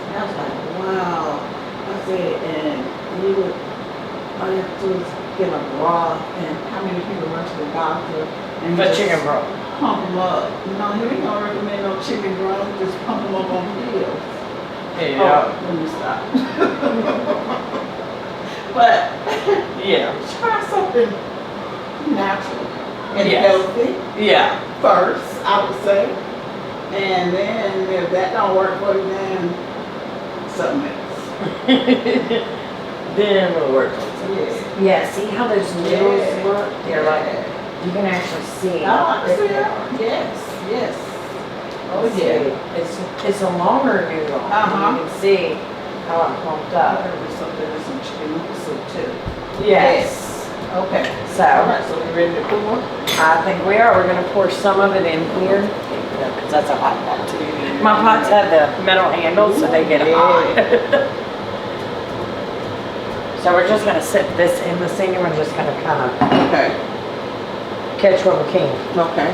And I was like, wow. I said, and you would, all you have to do is get a broth, and how many people run to the doctor and The just chicken broth. pump them up. No, he ain't gonna recommend no chicken broth, just pump them up on pills. Yeah. Oh, let me stop. But Yeah. try something natural and Yes. healthy Yeah. first, I would say. And then if that don't work for you, then something else. Then we'll work on some. Yeah, see how those noodles look? They're like, you can actually see. Oh, I see that. Yes, yes. Oh, yeah. It's a longer noodle. Uh-huh. You can see how it pumped up. There's some chicken noodle soup too. Yes. Okay. So, Alright, so we ready to pour? I think we are. We're going to pour some of it in here. Because that's a hot pot too. My pots have the metal handles, so they get hot. So we're just going to set this in the sink and we're just going to kind of Okay. catch what we can. Okay.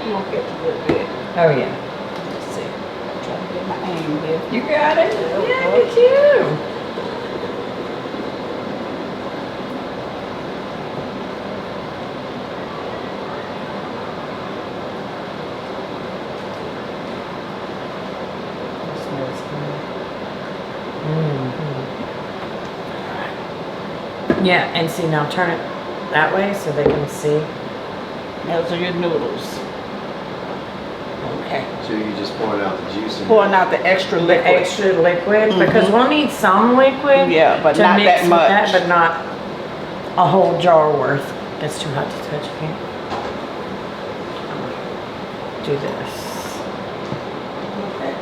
You won't get a good bit. Oh yeah. Let's see. Trying to get my aim here. You got it? Yeah, me too. Yeah, and see now turn it that way so they can see. Those are your noodles. Okay. So you just pouring out the juice and Pouring out the extra The liquid. extra liquid because we'll need some liquid. Yeah, but to not mix that with much. That, but not a whole jar worth. It's too hot to touch. Okay. Do this. Okay.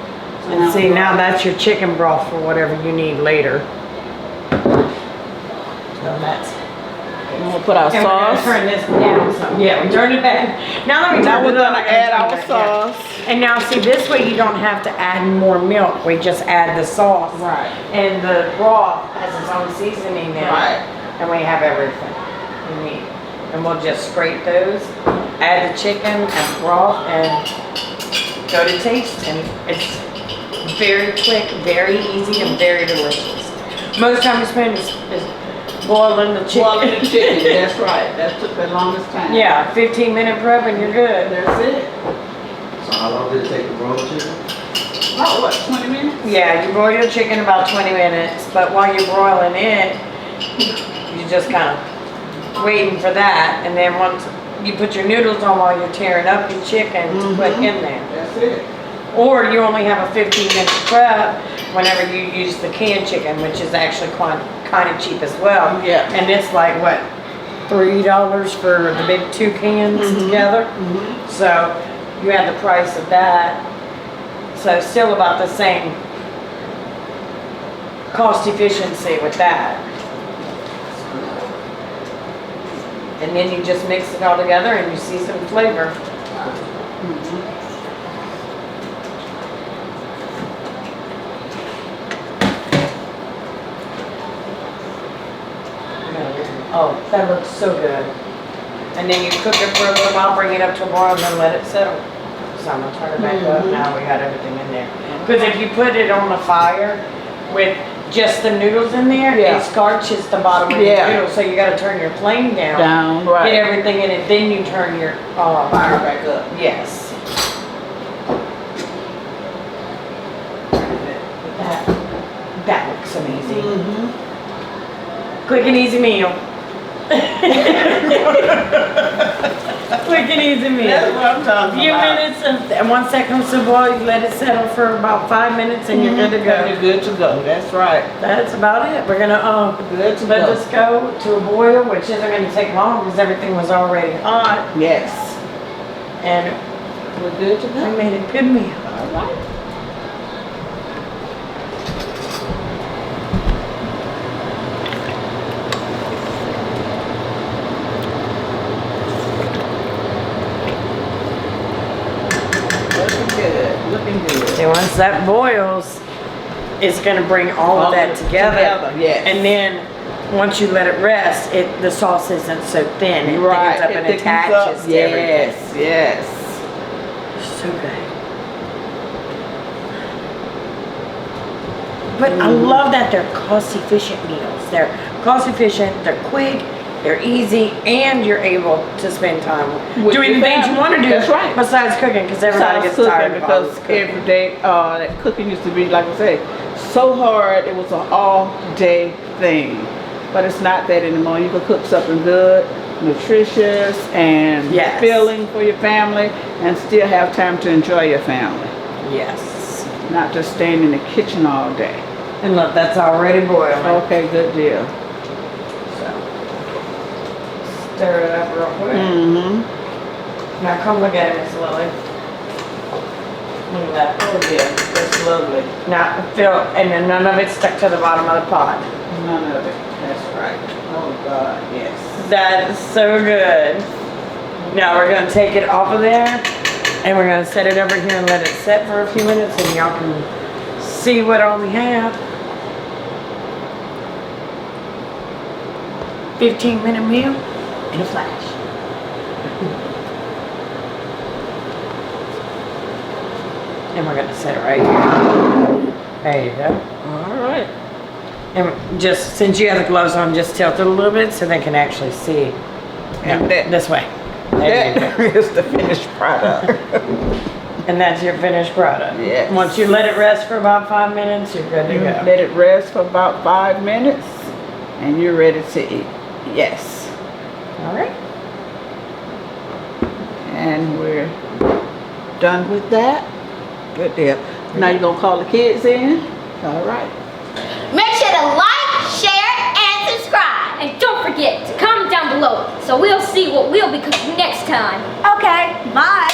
And see now that's your chicken broth for whatever you need later. So that's. And we'll put our And we're gonna sauce. turn this down some. Yeah, we turned it back. Now let me Now turn we're it up. gonna add our Yeah. sauce. And now see this way you don't have to add more milk. We just add the sauce. Right. And the broth has its own seasoning now. Right. And we have everything we need. And we'll just scrape those, add the chicken and broth and go to taste. And it's very quick, very easy, and very delicious. Most time we spend is boiling the chicken. Boiling the chicken, that's right. That took the longest time. Yeah, 15-minute prep and you're good. That's it. So how long did it take to broil the chicken? Oh, what, 20 minutes? Yeah, you broil your chicken about 20 minutes, but while you're broiling it, you just kind of waiting for that, and then once you put your noodles on while you're tearing up your chicken to put in there. That's it. Or you only have a 15-minute prep whenever you use the canned chicken, which is actually kind of cheap as well. Yeah. And it's like, what, $3 for the big 2 cans together? So you add the price of that. So still about the same cost efficiency with that. And then you just mix it all together and you see some flavor. Oh, that looks so good. And then you cook it for a little while, bring it up to a boil, and then let it settle. So I'm gonna turn it back up. Now we got everything in there. Because if you put it on the fire with just the noodles in there, it scorches the bottom of the noodles. So you gotta turn your flame down. Right. Get everything in it, then you turn your Fire back up. Yes. That looks amazing. Quick and easy meal. Quick and easy meal. That's what I'm talking Few about. minutes, and once that comes to boil, you let it settle for about 5 minutes, and you're good to go. You're good to go. That's right. That's about it. We're gonna Good to let go. this go to a boil, which isn't gonna take long because everything was already hot, Yes. and We're good to we go. made a good meal. All right. Looking good. Looking good. And once that boils, it's gonna bring all of that together. Yes. And then once you let it rest, the sauce isn't so thin. It Right. thickens up It and thickens attaches up. to everything. Yes. Yes. So good. But I love that they're cost-efficient meals. They're cost-efficient, they're quick, they're easy, and you're able to spend time With doing your the things you family. want to do. That's right. Besides cooking, because everybody gets Besides tired cooking, of all because this cooking. every day that cooking used to be, like I say, so hard. It was an all-day thing, but it's not that anymore. You can cook something good, nutritious, and Yes. filling for your family, and still have time to enjoy your family. Yes. Not just staying in the kitchen all day. And look, that's already boiling. Okay, good deal. So, stir it up real quick. Mm-hmm. Now come look at it, Miss Lily. Look at that. Oh yeah, that's lovely. Now fill, and then none of it stuck to the bottom of the pot. None of it. That's right. Oh God, yes. That is so good. Now we're gonna take it off of there, and we're gonna set it over here and let it set for a few minutes, and y'all can see what all we have. 15-minute meal in a flash. And we're gonna set it right here. There you go. All right. And just, since you have the gloves on, just tilt it a little bit so they can actually see. And that, This way. There you go. that is the finished product. And that's your finished product. Yes. Once you let it rest for about 5 minutes, you're good to You go. let it rest for about 5 minutes, and you're ready to eat. Yes. All right. And we're done with that. Good deal. Now you're gonna call the kids in? All right. Make sure to like, share, and subscribe. And don't forget to comment down below so we'll see what we'll be cooking next time. Okay, bye.